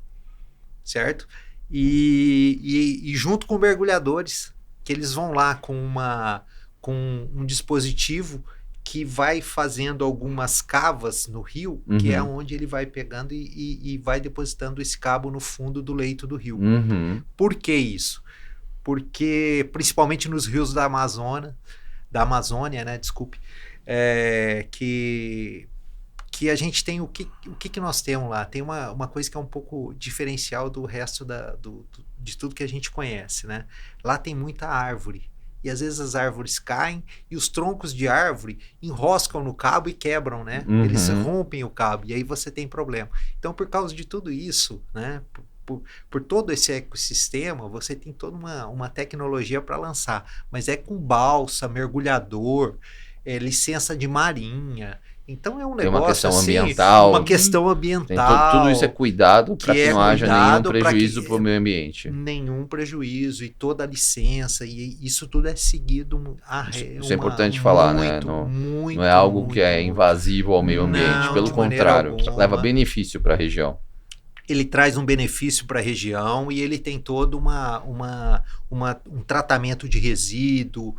certo? E junto com mergulhadores, que eles vão lá com um dispositivo que vai fazendo algumas cavas no rio, que é onde ele vai pegando e vai depositando esse cabo no fundo do leito do rio. Por que isso? Porque, principalmente nos rios da Amazônia, né, desculpe, que a gente tem o que nós temos lá? Tem uma coisa que é um pouco diferencial do resto de tudo que a gente conhece, né? Lá tem muita árvore, e às vezes as árvores caem, e os troncos de árvore enroscam no cabo e quebram, né? Eles rompem o cabo, e aí você tem problema. Então, por causa de tudo isso, né? Por todo esse ecossistema, você tem toda uma tecnologia para lançar, mas com balsa, mergulhador, licença de marinha. Então é um Tem negócio uma questão assim, ambiental. uma questão Tem ambiental. tudo isso é cuidado para que não haja nenhum cuidado pra prejuízo que- para o meio ambiente. Nenhum prejuízo e toda a licença e isso tudo é seguido Isso é importante falar, né? Não é algo que é invasivo ao meio ambiente, Não, pelo de maneira contrário, alguma. leva benefício para a região. Ele traz um benefício para a região e ele tem todo um tratamento de resíduo.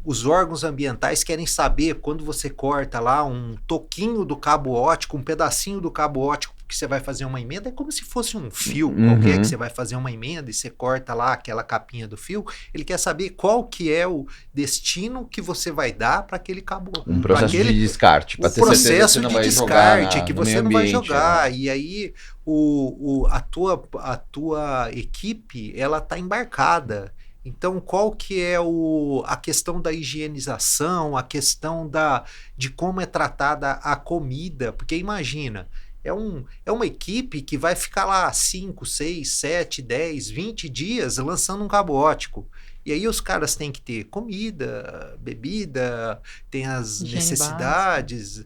Os órgãos ambientais querem saber quando você corta lá um toquinho do cabo óptico, um pedacinho do cabo óptico que você vai fazer uma emenda, é como se fosse um fio qualquer que você vai fazer uma emenda e você corta lá aquela capinha do fio. Ele quer saber qual que é o destino que você vai dar para aquele cabo. Um processo de descarte, para O ter certeza que processo você não de vai jogar descarte que no você meio não vai ambiente, jogar. né? E aí a tua equipe ela está embarcada. Então, qual que é a questão da higienização, a questão de como é tratada a comida? Porque imagina, é uma equipe que vai ficar lá 5, 6, 7, 10, 20 dias lançando um cabo óptico. E aí os caras têm que ter comida, bebida, tem as Higiene necessidades...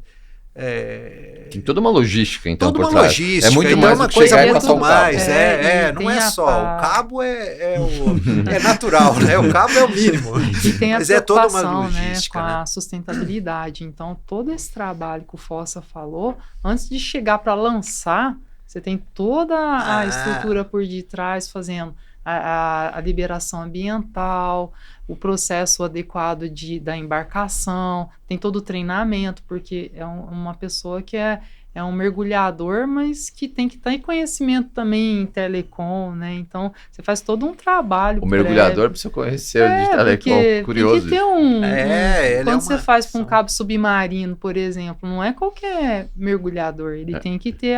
Tem toda uma logística, então, Toda por uma trás. logística, É muito então mais é uma do que coisa chegar e muito passar o cabo. mais. E Não tem é a só. pa- O cabo é natural, né? O cabo é o mínimo. E tem a Mas é toda uma preocupação, né, logística, com né? a sustentabilidade. Então, todo esse trabalho que o Fossa falou, antes de chegar para lançar, você tem toda a estrutura por detrás fazendo a liberação ambiental, o processo adequado da embarcação, tem todo o treinamento, porque é uma pessoa que é um mergulhador, mas que tem que estar em conhecimento também em telecom, né? Então, você faz todo um trabalho O mergulhador precisa conhecer o de telecom, porque curioso. tem que ter ele quando é você uma faz com um ação. cabo submarino, por exemplo, não é qualquer mergulhador, ele tem que ter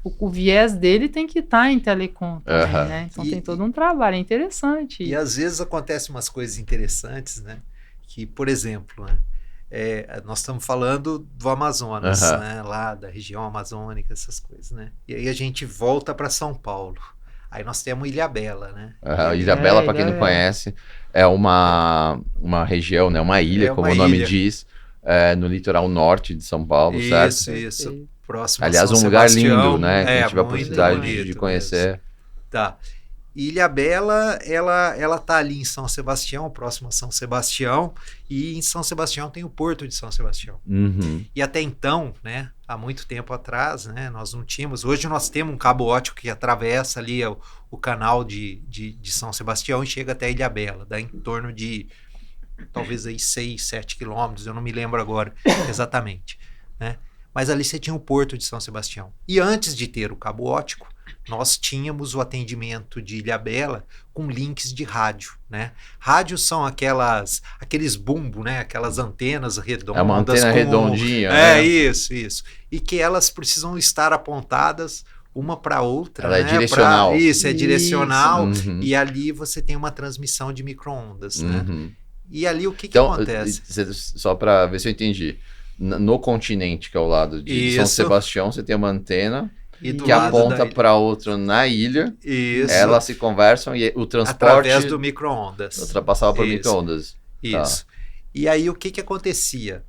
o viés dele tem que estar em telecom também, né? Então tem todo um trabalho, é interessante. E às vezes acontecem umas coisas interessantes, né? Que, por exemplo, né? Nós estamos falando do Amazonas, né? Lá da região amazônica, essas coisas, né? E aí a gente volta para São Paulo. Aí nós temos Ilhabela, né? Ilhabela, para quem não conhece, é uma região, né? Uma ilha, como o nome diz, no litoral norte de São Paulo, certo? Isso. Próximo Aliás, a São um lugar Sebastião. lindo, né? Que a gente tive a muito oportunidade bonito de conhecer. mesmo. Tá. Ilhabela, ela tá ali em São Sebastião, próximo a São Sebastião, e em São Sebastião tem o Porto de São Sebastião. E até então, né, há muito tempo atrás, né, nós não tínhamos, hoje nós temos um cabo óptico que atravessa ali o canal de São Sebastião e chega até Ilhabela, dá em torno de talvez aí 6, 7 quilômetros, eu não me lembro agora exatamente, né? Mas ali você tinha o Porto de São Sebastião. E antes de ter o cabo óptico, nós tínhamos o atendimento de Ilhabela com links de rádio, né? Rádios são aqueles bumbo, né? Aquelas antenas redondas. É uma antena redondinha, né? Isso. E que elas precisam estar apontadas uma para outra. Ela né? é direcional. É direcional. Isso. E ali você tem uma transmissão de micro-ondas, né? E ali o que então, acontece? Só para ver se eu entendi. No continente, que é ao lado de São Sebastião, você tem uma antena que aponta para outro na ilha. Isso. Elas se conversam e o transporte... Através do micro-ondas. Ultrapassava por micro-ondas. Isso. Tá. E aí o que acontecia?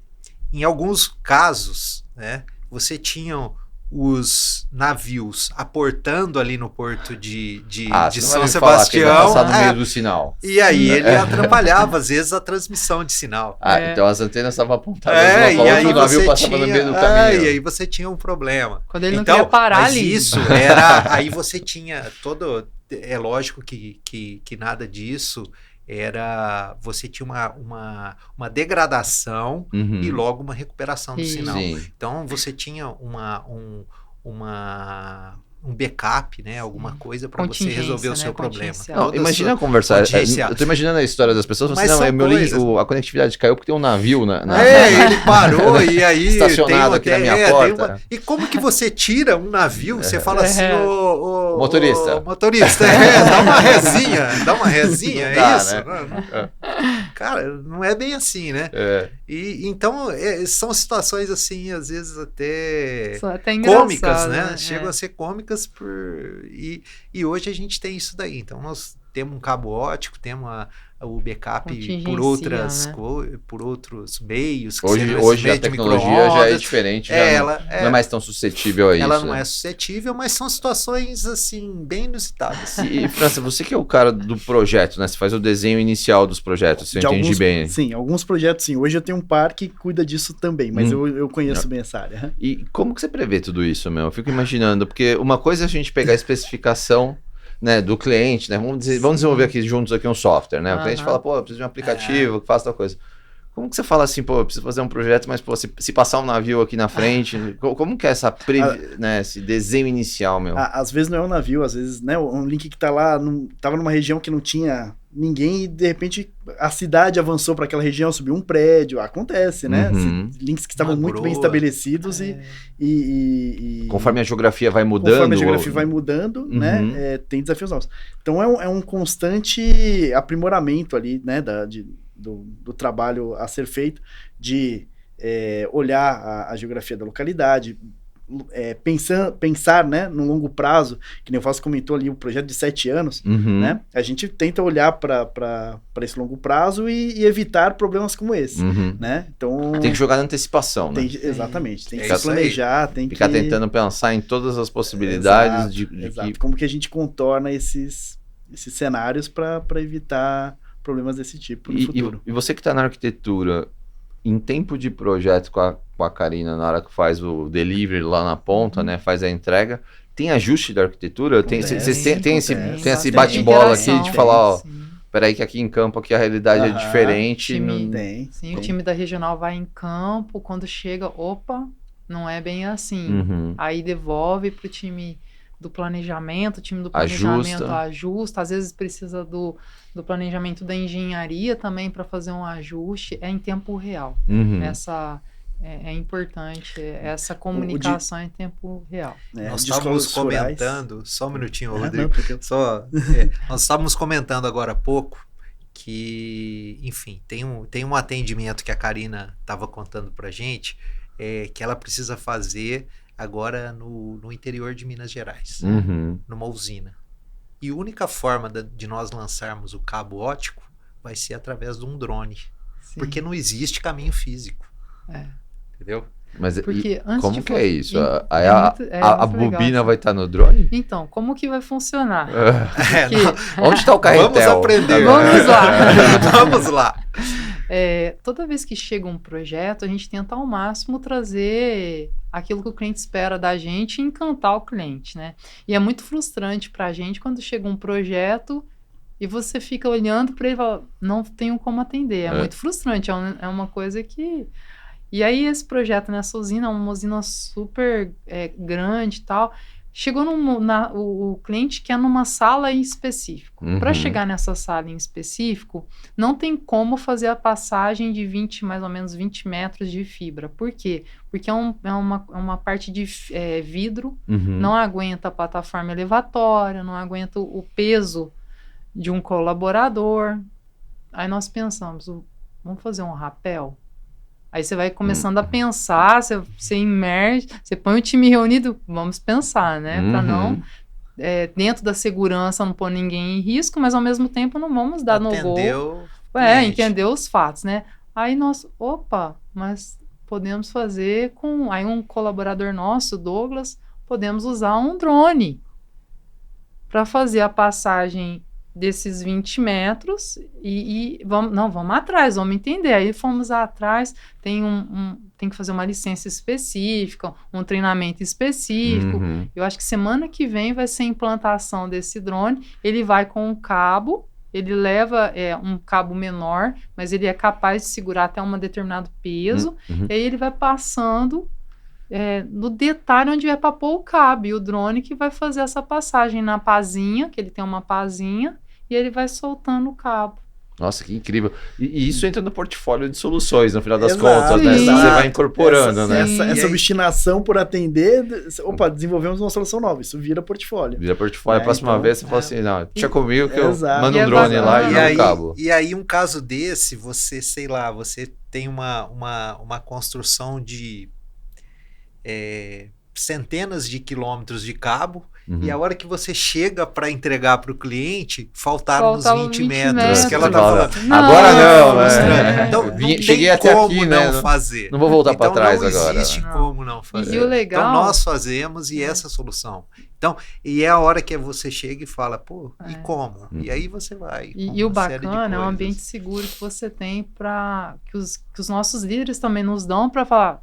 Em alguns casos, né, você tinha os navios aportando ali no porto de São Sebastião. Passar no meio do sinal. E aí ele atrapalhava, às vezes, a transmissão de sinal. Então as antenas estavam apontadas e aí o navio passava no meio do caminho. E aí você tinha um problema. Quando ele não queria parar ali. Isso era... Aí você tinha todo... É lógico que nada disso... você tinha uma degradação e logo uma recuperação do sinal. Então você tinha um backup, né? Alguma coisa para você resolver o seu problema. Não, imagina conversar. Eu tô imaginando a história das pessoas, mas a conectividade caiu porque tem um navio ele parou e aí estacionado aqui na minha porta. E como que você tira um navio? Você fala assim, motorista. Motorista, dá uma rezinha, é isso? Né? Cara, não é bem assim, né? E então são situações assim, às vezes até cômicas, né? Chegam a ser cômicas e hoje a gente tem isso daí. Então nós temos um cabo ótico, temos o backup por Contingencia, por outros meios. Que Hoje, sejam hoje esse meio a de tecnologia já é micro-ondas. diferente, já Ela não é mais tão suscetível a isso. ela não né? é suscetível, mas são situações assim bem inusitadas. E, França, você que é o cara do projeto, né? Você faz o desenho inicial dos projetos, se eu entendi bem. Sim, alguns projetos sim. Hoje eu tenho um par que cuida disso também, mas eu conheço bem essa área. E como que você prevê tudo isso, meu? Eu fico imaginando, porque uma coisa é a gente pegar a especificação, né, do cliente, né? Vamos desenvolver aqui juntos aqui um software, né? O cliente fala, pô, eu preciso de um aplicativo que faça tal coisa. Como que você fala assim, pô, eu preciso fazer um projeto, mas pô, se passar um navio aqui na frente, como que é né, esse desenho inicial, meu? Às vezes não é um navio, às vezes, né, um link que tá lá, tava numa região que não tinha ninguém e de repente a cidade avançou para aquela região, subiu um prédio, acontece, né? Links que estavam muito bem estabelecidos e conforme a geografia vai mudando. Conforme a geografia vai mudando, né, tem desafios novos. Então é um constante aprimoramento ali, né, do trabalho a ser feito, de olhar a geografia da localidade, pensar, né, no longo prazo, que nem o Fausto comentou ali, o projeto de 7 anos, né, a gente tenta olhar para esse longo prazo e evitar problemas como esse, né, então... Tem que jogar na antecipação, né? Exatamente, tem que se planejar, tem que... Ficar tentando pensar em todas as possibilidades exato. Como que a gente contorna esses cenários para evitar problemas desse tipo no futuro. E você que está na arquitetura, em tempo de projeto com a Karina, na hora que faz o delivery lá na ponta, né, faz a entrega, tem ajuste da arquitetura? Vocês têm esse bate-bola aqui de falar, ó, peraí que aqui em campo aqui a realidade é diferente. O time da regional vai em campo, quando chega, opa, não é bem assim. Aí devolve para o time do planejamento, o time do planejamento ajusta, às vezes precisa do planejamento da engenharia também para fazer um ajuste, é em tempo real. Essa é importante, essa comunicação em tempo real. Nós estávamos comentando, só um minutinho, Rodrigo, nós estávamos comentando agora há pouco que, enfim, tem um atendimento que a Karina estava contando para a gente, que ela precisa fazer agora no interior de Minas Gerais, numa usina. E a única forma de nós lançarmos o cabo ótico vai ser através de um drone. Sim. Porque não existe caminho físico. Entendeu? Mas como que é isso? A bobina vai estar no drone? Então, como que vai funcionar? Onde está o carretel? Vamos aprender. Vamos lá. Vamos lá. Toda vez que chega um projeto, a gente tenta ao máximo trazer aquilo que o cliente espera da gente e encantar o cliente, né? E é muito frustrante para a gente quando chega um projeto e você fica olhando para ele e fala, não tenho como atender. É muito frustrante, é uma coisa que... E aí esse projeto nessa usina, uma usina super grande e tal, chegou o cliente quer numa sala em específico. Para chegar nessa sala em específico, não tem como fazer a passagem de mais ou menos 20 metros de fibra. Por quê? Porque é uma parte de vidro, não aguenta a plataforma elevatória, não aguenta o peso de um colaborador. Aí nós pensamos, vamos fazer um rapel? Aí você vai começando a pensar, você imerge, você põe o time reunido, vamos pensar, né? Para não, dentro da segurança, não pôr ninguém em risco, mas ao mesmo tempo não vamos dar no gol. Entender os fatos, né? Aí nós, mas podemos fazer com... Aí um colaborador nosso, Douglas, podemos usar um drone para fazer a passagem desses 20 metros e vamos atrás, vamos entender. Aí fomos atrás, tem que fazer uma licença específica, um treinamento específico. Eu acho que semana que vem vai ser a implantação desse drone. Ele vai com um cabo, ele leva um cabo menor, mas ele é capaz de segurar até um determinado peso, e aí ele vai passando no detalhe onde é para pôr o cabo, e o drone que vai fazer essa passagem na pazinha, que ele tem uma pazinha, e ele vai soltando o cabo. Nossa, que incrível. E isso entra no portfólio de soluções, no final das contas, né? Você vai incorporando, né? Essa obstinação por atender, desenvolvemos uma solução nova, isso vira portfólio. Vira portfólio. A próxima vez você fala assim, não, deixa comigo que eu mando um drone lá e jogo o cabo. E aí, um caso desse, você tem uma construção de centenas de quilômetros de cabo E a hora que você chega para entregar para o cliente, faltavam uns Faltavam 20 20 metros. metros. Que ela tá Fala, falando. agora não, né? Então, não Cheguei tem até como aqui, não né? fazer. Não vou voltar para Então, trás não agora. existe Não. como não fazer. E o legal... Então nós fazemos e essa é a solução. Então, e é a hora que você chega e fala, pô, e como? E aí você vai. E o bacana é um ambiente seguro que você tem para que os nossos líderes também nos dão para falar,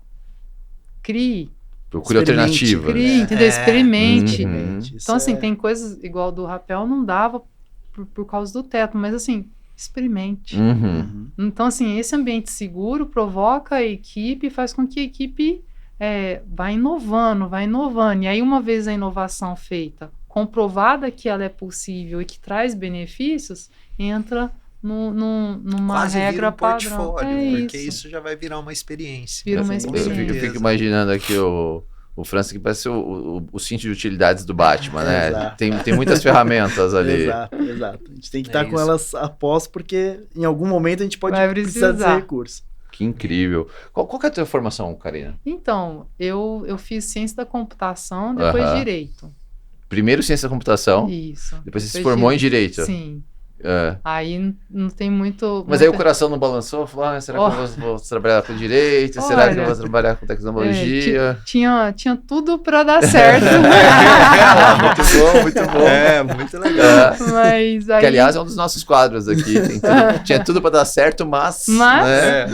crie, Procure alternativa. crie, entendeu? Experimente. Uhum. Então, assim, tem coisas igual do rapel, não dava por causa do teto, mas assim, experimente. Uhum. Então, assim, esse ambiente seguro provoca a equipe, faz com que a equipe vai inovando. E aí, uma vez a inovação feita, comprovada que ela é possível e que traz benefícios, entra numa quase regra vira um padrão. portfólio, porque isso já vai virar uma experiência. Vira uma Eu experiência. fico imaginando aqui o França que parece o cinto de utilidades do Batman, né? Exato. Tem muitas ferramentas ali. Exato. A gente tem que estar com isso. elas após, porque em algum momento a gente pode Vai precisar desse precisar. recurso. Que incrível. Qual que é a tua formação, Karina? Então, eu fiz ciência da computação, depois Aham. direito. Primeiro ciência da computação, Isso. depois você se formou em direito. Sim. É. Aí não tem muito... Mas aí o coração não balançou? Falou, será que eu vou trabalhar com direito? Será que eu Olha, vou trabalhar com tecnologia? Tinha tudo para dar certo. Muito bom. Muito legal. Mas aí... Que, aliás, é um dos nossos quadros aqui. Tinha tudo para dar certo, mas... Né? O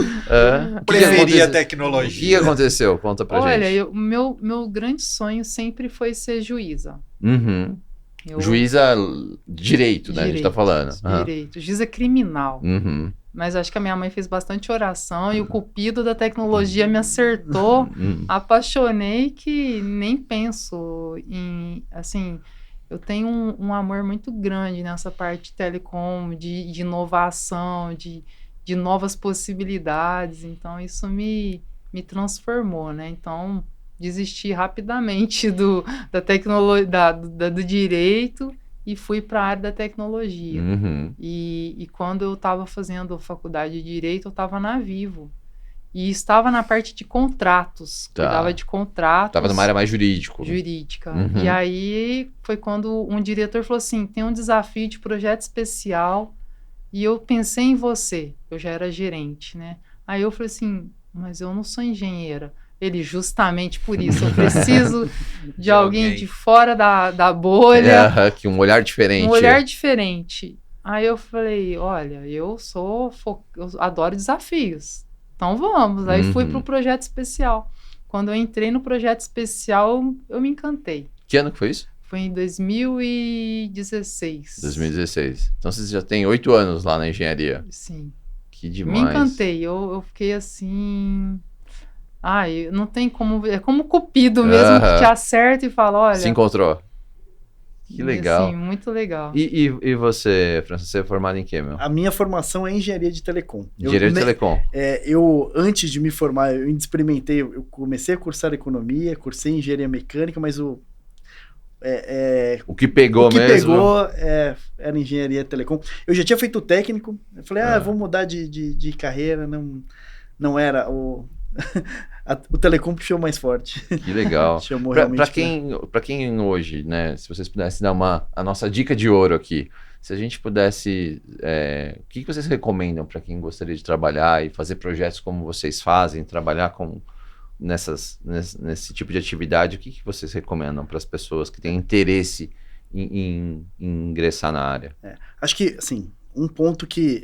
que Preferia aconteceu? a tecnologia. O que aconteceu? Conta pra Olha, gente. o meu grande sonho sempre foi ser juíza. Uhum. Juíza direito, né? A gente tá falando. Direito. Juíza criminal. Uhum. Mas acho que a minha mãe fez bastante oração e o cupido da tecnologia me acertou. Uhum. Apaixonei que nem penso em... Assim, eu tenho um amor muito grande nessa parte de telecom, de inovação, de novas possibilidades. Então, isso me transformou, né? Então... desisti rapidamente da tecnologia, do direito e fui para a área da tecnologia. Uhum. E quando eu estava fazendo faculdade de direito, eu estava na Vivo. E estava na parte de contratos. Tá. Cuidava de contratos. Tava numa área mais jurídica. Uhum. E aí foi quando um diretor falou assim, tem um desafio de projeto especial e eu pensei em você. Eu já era gerente, né? Aí eu falei assim, mas eu não sou engenheira. Ele, justamente por isso, eu preciso de alguém de fora da bolha. Que um olhar diferente. Um olhar diferente. Aí eu falei, olha, eu adoro desafios. Então vamos. Aí fui pro projeto especial. Quando eu entrei no projeto especial, eu me encantei. Que ano que foi isso? Foi em 2016. 2016. Então você já tem 8 anos lá na engenharia. Sim. Que demais. Me encantei. Eu fiquei assim... Ai, não tem como... É como cupido mesmo, que te acerta e fala, olha... Se encontrou. Que legal. Sim, muito legal. E você, França, você é formado em quê, meu? A minha formação é engenharia de telecom. Engenharia de telecom. Eu, antes de me formar, eu experimentei, eu comecei a cursar economia, cursei engenharia mecânica, mas o que pegou mesmo? O que pegou era engenharia de telecom. Eu já tinha feito técnico, eu falei, vou mudar de carreira, não era o telecom puxou mais forte. Que legal. Chamou Pra quem hoje, né, se vocês pudessem dar a nossa dica de ouro aqui, se a gente pudesse, o que vocês recomendam para quem gostaria de trabalhar e fazer projetos como vocês fazem, trabalhar nesse tipo de atividade, o que vocês recomendam para as pessoas que têm interesse em ingressar na área? Acho que, assim, um ponto que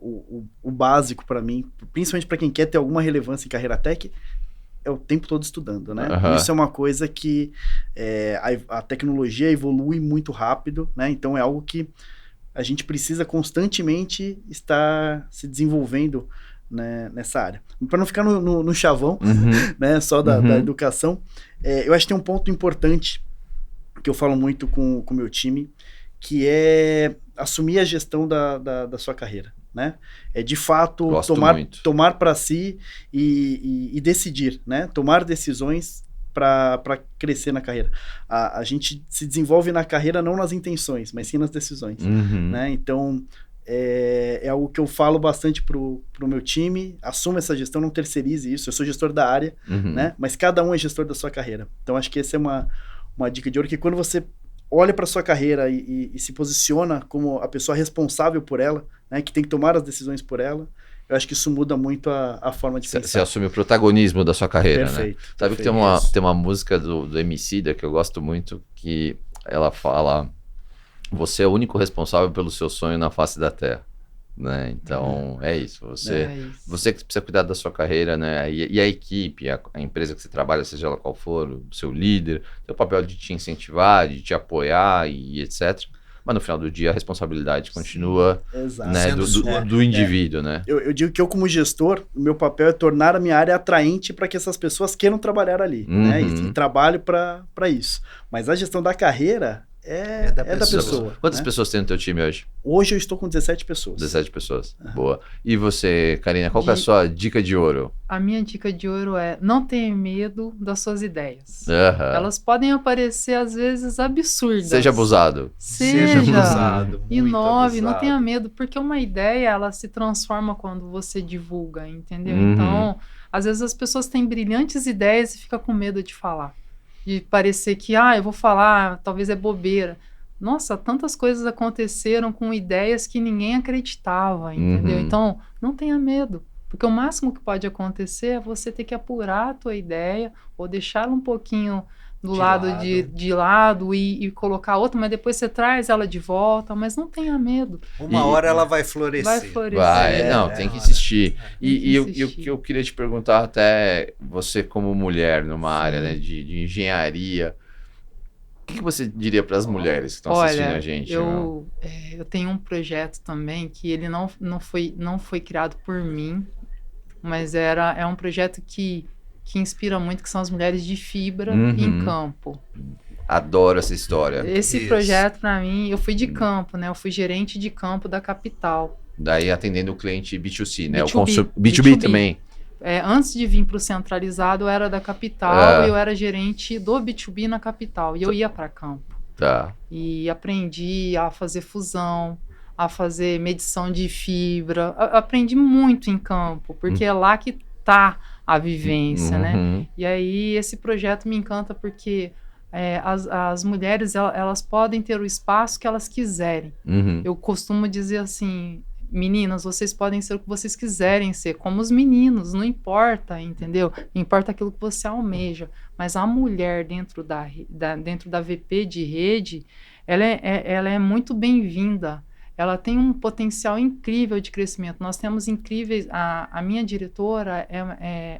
o básico para mim, principalmente para quem quer ter alguma relevância em carreira tech, é o tempo todo estudando, né? Uhum. Isso é uma coisa que a tecnologia evolui muito rápido, né? Então é algo que a gente precisa constantemente estar se desenvolvendo, né, nessa área. Para não ficar no chavão, né, só da educação, eu acho que tem um ponto importante que eu falo muito com o meu time, que é assumir a gestão da sua carreira, né? É de fato tomar para si e decidir, né? Tomar decisões para crescer na carreira. A gente se desenvolve na carreira não nas intenções, mas sim nas decisões, né? Então é algo que eu falo bastante pro meu time, assuma essa gestão, não terceirize isso. Eu sou gestor da área, né? Mas cada um é gestor da sua carreira. Então acho que essa é uma uma dica de ouro, que quando você olha para sua carreira e se posiciona como a pessoa responsável por ela, né, que tem que tomar as decisões por ela, eu acho que isso muda muito a forma de pensar. Você assume o protagonismo da sua carreira, Perfeito, né? Sabe que perfeito. tem uma música do Emicida que eu gosto muito, que ela fala: você é o único responsável pelo seu sonho na face da terra, né? Então, é isso. É isso. Você que precisa cuidar da sua carreira, né? E a equipe, a empresa que você trabalha, seja ela qual for, o seu líder, tem o papel de te incentivar, de te apoiar e etc. Mas no final do dia a responsabilidade continua, Exato. né, Sendo sua. do indivíduo, né? Eu digo que eu, como gestor, o meu papel é tornar a minha área atraente para que essas pessoas queiram trabalhar ali, né? E trabalho para isso. Mas a gestão da carreira é da pessoa. Quantas né? pessoas tem no teu time hoje? Hoje eu estou com 17 pessoas. 17 pessoas. Boa. E você, Karina, qual que é a sua dica de ouro? A minha dica de ouro é: não tenha medo das suas ideias. Aham. Elas podem aparecer, às vezes, absurdas. Seja abusado. Seja abusado. muito Inove, não abusado. tenha medo, porque uma ideia, ela se transforma quando você divulga, entendeu? Uhum. Então, às vezes as pessoas têm brilhantes ideias e ficam com medo de falar. De parecer que, eu vou falar, talvez é bobeira. Nossa, tantas coisas aconteceram com ideias que ninguém acreditava, entendeu? Uhum. Então, não tenha medo. Porque o máximo que pode acontecer é você ter que apurar a tua ideia ou deixá-la um pouquinho do lado de lado e colocar outra, mas depois você traz ela de volta, mas não tenha medo. Uma hora ela vai florescer. Vai florescer. Vai, não, tem que insistir. Tem que E o insistir. que eu queria te perguntar, até você como mulher numa área, né, de engenharia, o que você diria para as mulheres que estão assistindo a gente? eu tenho um projeto também que ele não foi criado por mim, mas é um projeto que inspira muito, que são as mulheres de fibra em campo. Adoro essa história. Esse Isso. projeto, para mim, eu fui de campo, né? Eu fui gerente de campo da capital. Daí atendendo o cliente B2C, né? B2B, B2B também. Antes de vir para o centralizado, eu era da capital É. e eu era gerente do B2B na capital. E eu ia para campo. Tá. E aprendi a fazer fusão, a fazer medição de fibra. Aprendi muito em campo, porque é lá que está a vivência, né? Uhum. E aí esse projeto me encanta porque as mulheres, elas podem ter o espaço que elas quiserem. Uhum. Eu costumo dizer assim: meninas, vocês podem ser o que vocês quiserem ser, como os meninos, não importa, entendeu? Não importa aquilo que você almeja, mas a mulher dentro da VP de rede, ela é muito bem-vinda. Ela tem um potencial incrível de crescimento. Nós temos incríveis... A minha diretora,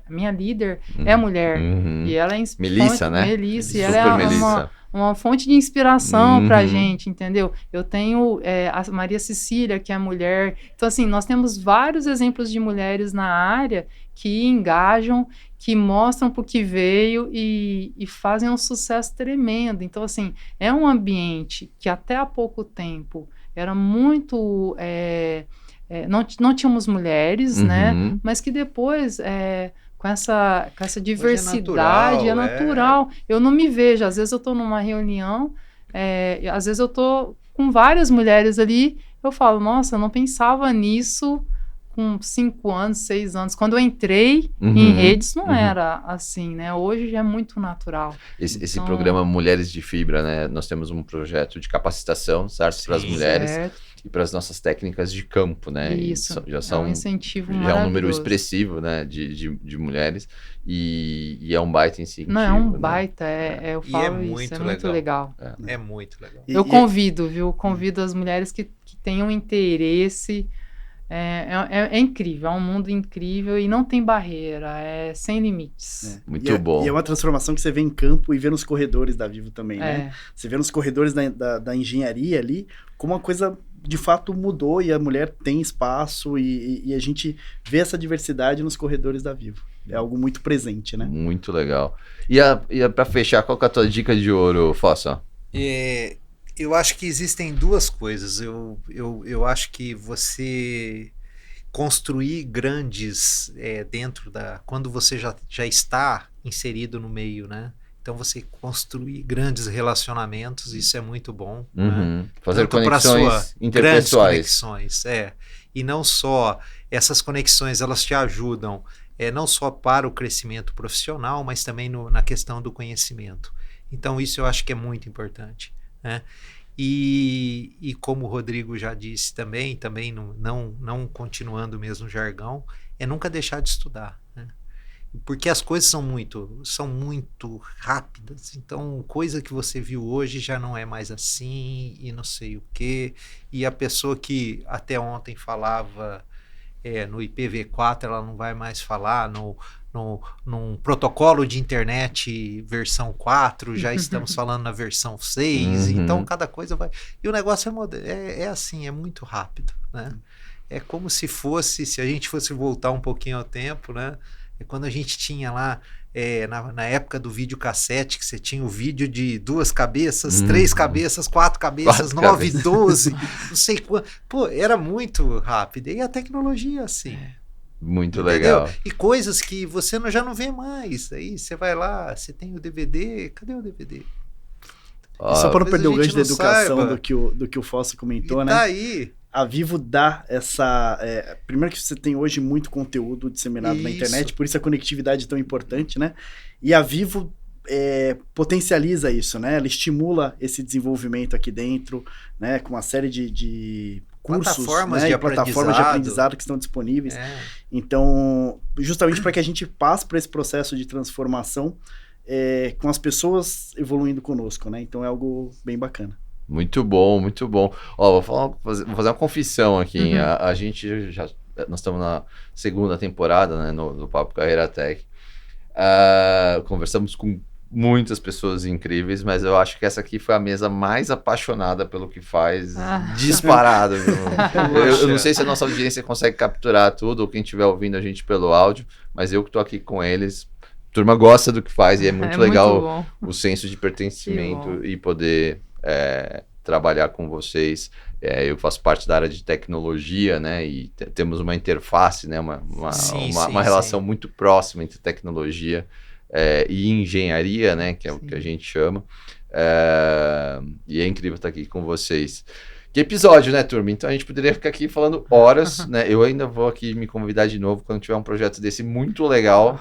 a minha líder é mulher. Uhum. E ela é... Melissa, né? Melissa. E Super ela é Melissa. uma fonte de inspiração pra Uhum. gente, entendeu? Eu tenho a Maria Cecília, que é mulher. Então, assim, nós temos vários exemplos de mulheres na área que engajam, que mostram pro que veio e fazem um sucesso tremendo. Então, assim, é um ambiente que até há pouco tempo era muito... não tínhamos mulheres, né? Mas que depois... com essa diversidade, é natural. Eu não me vejo, às vezes eu estou numa reunião, às vezes eu estou com várias mulheres ali, eu falo, nossa, eu não pensava nisso com 5 anos, 6 anos. Quando eu entrei em redes, não era assim, né? Hoje já é muito natural. Esse programa Mulheres de Fibra, né? Nós temos um projeto de capacitação, certo? Para as mulheres. Certo. E para as nossas técnicas de campo, né? Isso, já são é um incentivo já é um número maravilhoso. expressivo, né? De mulheres e é um baita incentivo. Não, é um né? baita, eu falo isso, muito é muito legal. É muito legal. Eu convido, viu? Convido as mulheres que tenham interesse. É incrível, é um mundo incrível e não tem barreira, é sem limites. Muito bom. E é uma transformação que você vê em campo e vê nos corredores da Vivo também, né? Você vê nos corredores da engenharia ali, como a coisa de fato mudou e a mulher tem espaço e a gente vê essa diversidade nos corredores da Vivo. É algo muito presente, né? Muito legal. E para fechar, qual que é a tua dica de ouro, Fossa? Eu acho que existem duas coisas. Eu acho que você construir grandes dentro quando você já está inserido no meio, né? Então você construir grandes relacionamentos, isso é muito bom. Né? Fazer Tanto conexões interpessoais. Grandes conexões, E não só essas conexões, elas te ajudam não só para o crescimento profissional, mas também na questão do conhecimento. Então, isso eu acho que é muito importante, né? E como o Rodrigo já disse também não continuando o mesmo jargão, é nunca deixar de estudar, né? Porque as coisas são muito rápidas. Então, coisa que você viu hoje já não é mais assim, e não sei o quê. E a pessoa que até ontem falava no IPv4, ela não vai mais falar num protocolo de internet versão 4, já estamos falando na versão 6, então cada coisa vai... E o negócio é assim, é muito rápido, né? É como se a gente fosse voltar um pouquinho ao tempo, né? É quando a gente tinha lá, na época do videocassete, que você tinha o vídeo de 2 cabeças, 3 cabeças, 4 cabeças, 9, 12, não sei quanto. Pô, era muito rápido. E a tecnologia, assim. Muito entendeu? legal. E coisas que você já não vê mais. Aí você vai lá, você tem o DVD, cadê o DVD? E só para não Talvez perder a o gancho gente da não educação saiba. do que o Fossa comentou, E né? tá aí. A Vivo dá essa... primeiro que você tem hoje muito conteúdo disseminado na internet, por isso a conectividade é tão importante, né? E a Vivo potencializa isso, né? Ela estimula esse desenvolvimento aqui dentro, né? Com uma série de cursos, Plataformas né? de E plataformas de aprendizado que estão disponíveis. Então, justamente para que a gente passe por esse processo de transformação com as pessoas evoluindo conosco, né? Então é algo bem bacana. Muito bom, muito bom. Ó, vou fazer uma confissão aqui. A gente nós estamos na segunda temporada, né, no Papo Carreira Tech. Conversamos com muitas pessoas incríveis, mas eu acho que essa aqui foi a mesa mais apaixonada pelo que faz, disparado. Eu não sei se a nossa audiência consegue capturar tudo, ou quem estiver ouvindo a gente pelo áudio, mas eu que estou aqui com eles, a turma gosta do que faz e é muito legal o senso de pertencimento e poder trabalhar com vocês. Eu faço parte da área de tecnologia, né, e temos uma interface, né, uma relação muito próxima entre tecnologia e engenharia, né, que é o que a gente chama, e é incrível estar aqui com vocês. Que episódio, né, turma? Então a gente poderia ficar aqui falando horas, né? Eu ainda vou aqui me convidar de novo quando tiver um projeto desse muito legal.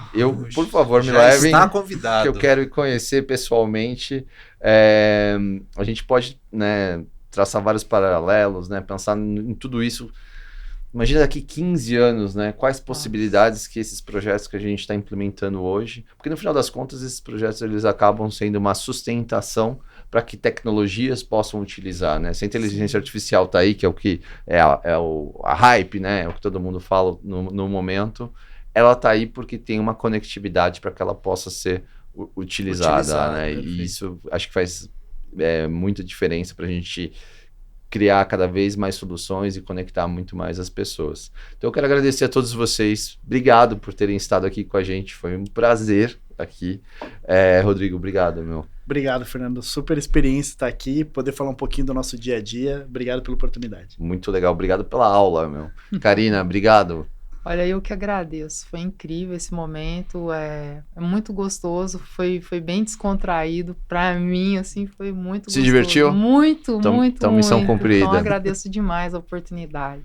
Por favor, me levem. Está convidado. Que eu quero conhecer pessoalmente. A gente pode, né, traçar vários paralelos, né? Pensar em tudo isso. Imagina daqui 15 anos, né? Quais possibilidades que esses projetos que a gente está implementando hoje. Porque no final das contas, esses projetos eles acabam sendo uma sustentação para que tecnologias possam utilizar, né? Se a inteligência artificial está aí, que é o que a hype, né? É o que todo mundo fala no momento, ela está aí porque tem uma conectividade para que ela possa ser utilizada, né? Perfeito. E isso acho que faz muita diferença para a gente criar cada vez mais soluções e conectar muito mais as pessoas. Então eu quero agradecer a todos vocês. Obrigado por terem estado aqui com a gente. Foi um prazer aqui. Rodrigo, obrigado, meu. Obrigado, Fernando. Super experiência estar aqui, poder falar um pouquinho do nosso dia a dia. Obrigado pela oportunidade. Muito legal. Obrigado pela aula, meu. Karina, obrigado. Olha, eu que agradeço. Foi incrível esse momento. É muito gostoso. Foi bem descontraído. Para mim, assim, foi muito gostoso. Se divertiu? Muito. Então, missão cumprida. Então, agradeço demais a oportunidade.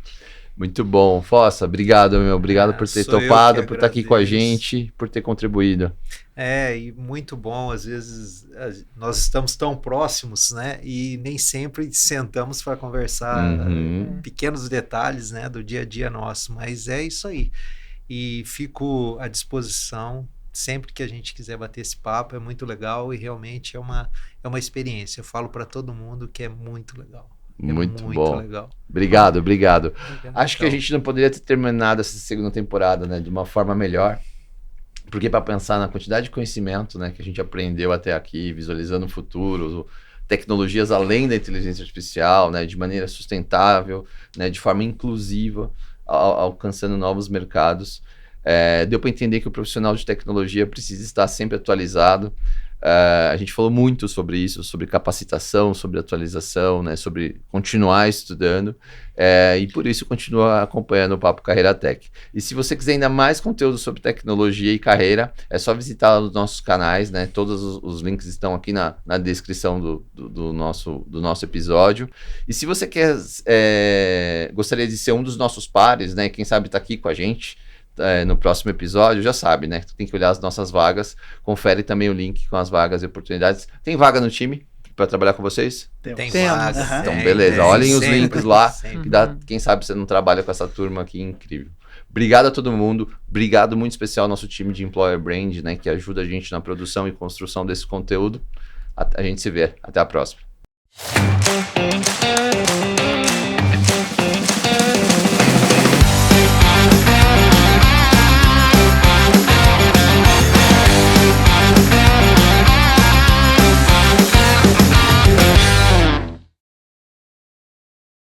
Muito bom. Fossa, obrigado, meu. Obrigado por ter topado, por estar aqui com a gente, por ter contribuído. E muito bom. Às vezes nós estamos tão próximos, né? E nem sempre sentamos para conversar pequenos detalhes, né, do dia a dia nosso. Mas é isso aí. E fico à disposição sempre que a gente quiser bater esse papo. É muito legal e realmente é uma experiência. Eu falo para todo mundo que é muito legal. Muito bom. Legal. Obrigado. Acho que a gente não poderia ter terminado essa segunda temporada, né, de uma forma melhor. Porque para pensar na quantidade de conhecimento, né, que a gente aprendeu até aqui, visualizando o futuro, tecnologias além da inteligência artificial, né, de maneira sustentável, né, de forma inclusiva, alcançando novos mercados. Deu para entender que o profissional de tecnologia precisa estar sempre atualizado. A gente falou muito sobre isso, sobre capacitação, sobre atualização, né, sobre continuar estudando, e por isso continua acompanhando o Papo Carreira Tech. E se você quiser ainda mais conteúdo sobre tecnologia e carreira, é só visitar os nossos canais, né, todos os links estão aqui na descrição do nosso episódio. E se você gostaria de ser um dos nossos pares, né, quem sabe está aqui com a gente, no próximo episódio, já sabe, né? Tu tem que olhar as nossas vagas, confere também o link com as vagas e oportunidades. Tem vaga no time para trabalhar com vocês? Tem Temos. vaga. Aham. Então, beleza. tem, Olhem os sempre, links lá. sempre. Que dá, quem sabe você não trabalha com essa turma aqui incrível. Obrigado a todo mundo. Obrigado muito especial ao nosso time de Employer Brand, né? Que ajuda a gente na produção e construção desse conteúdo. A gente se vê. Até a próxima.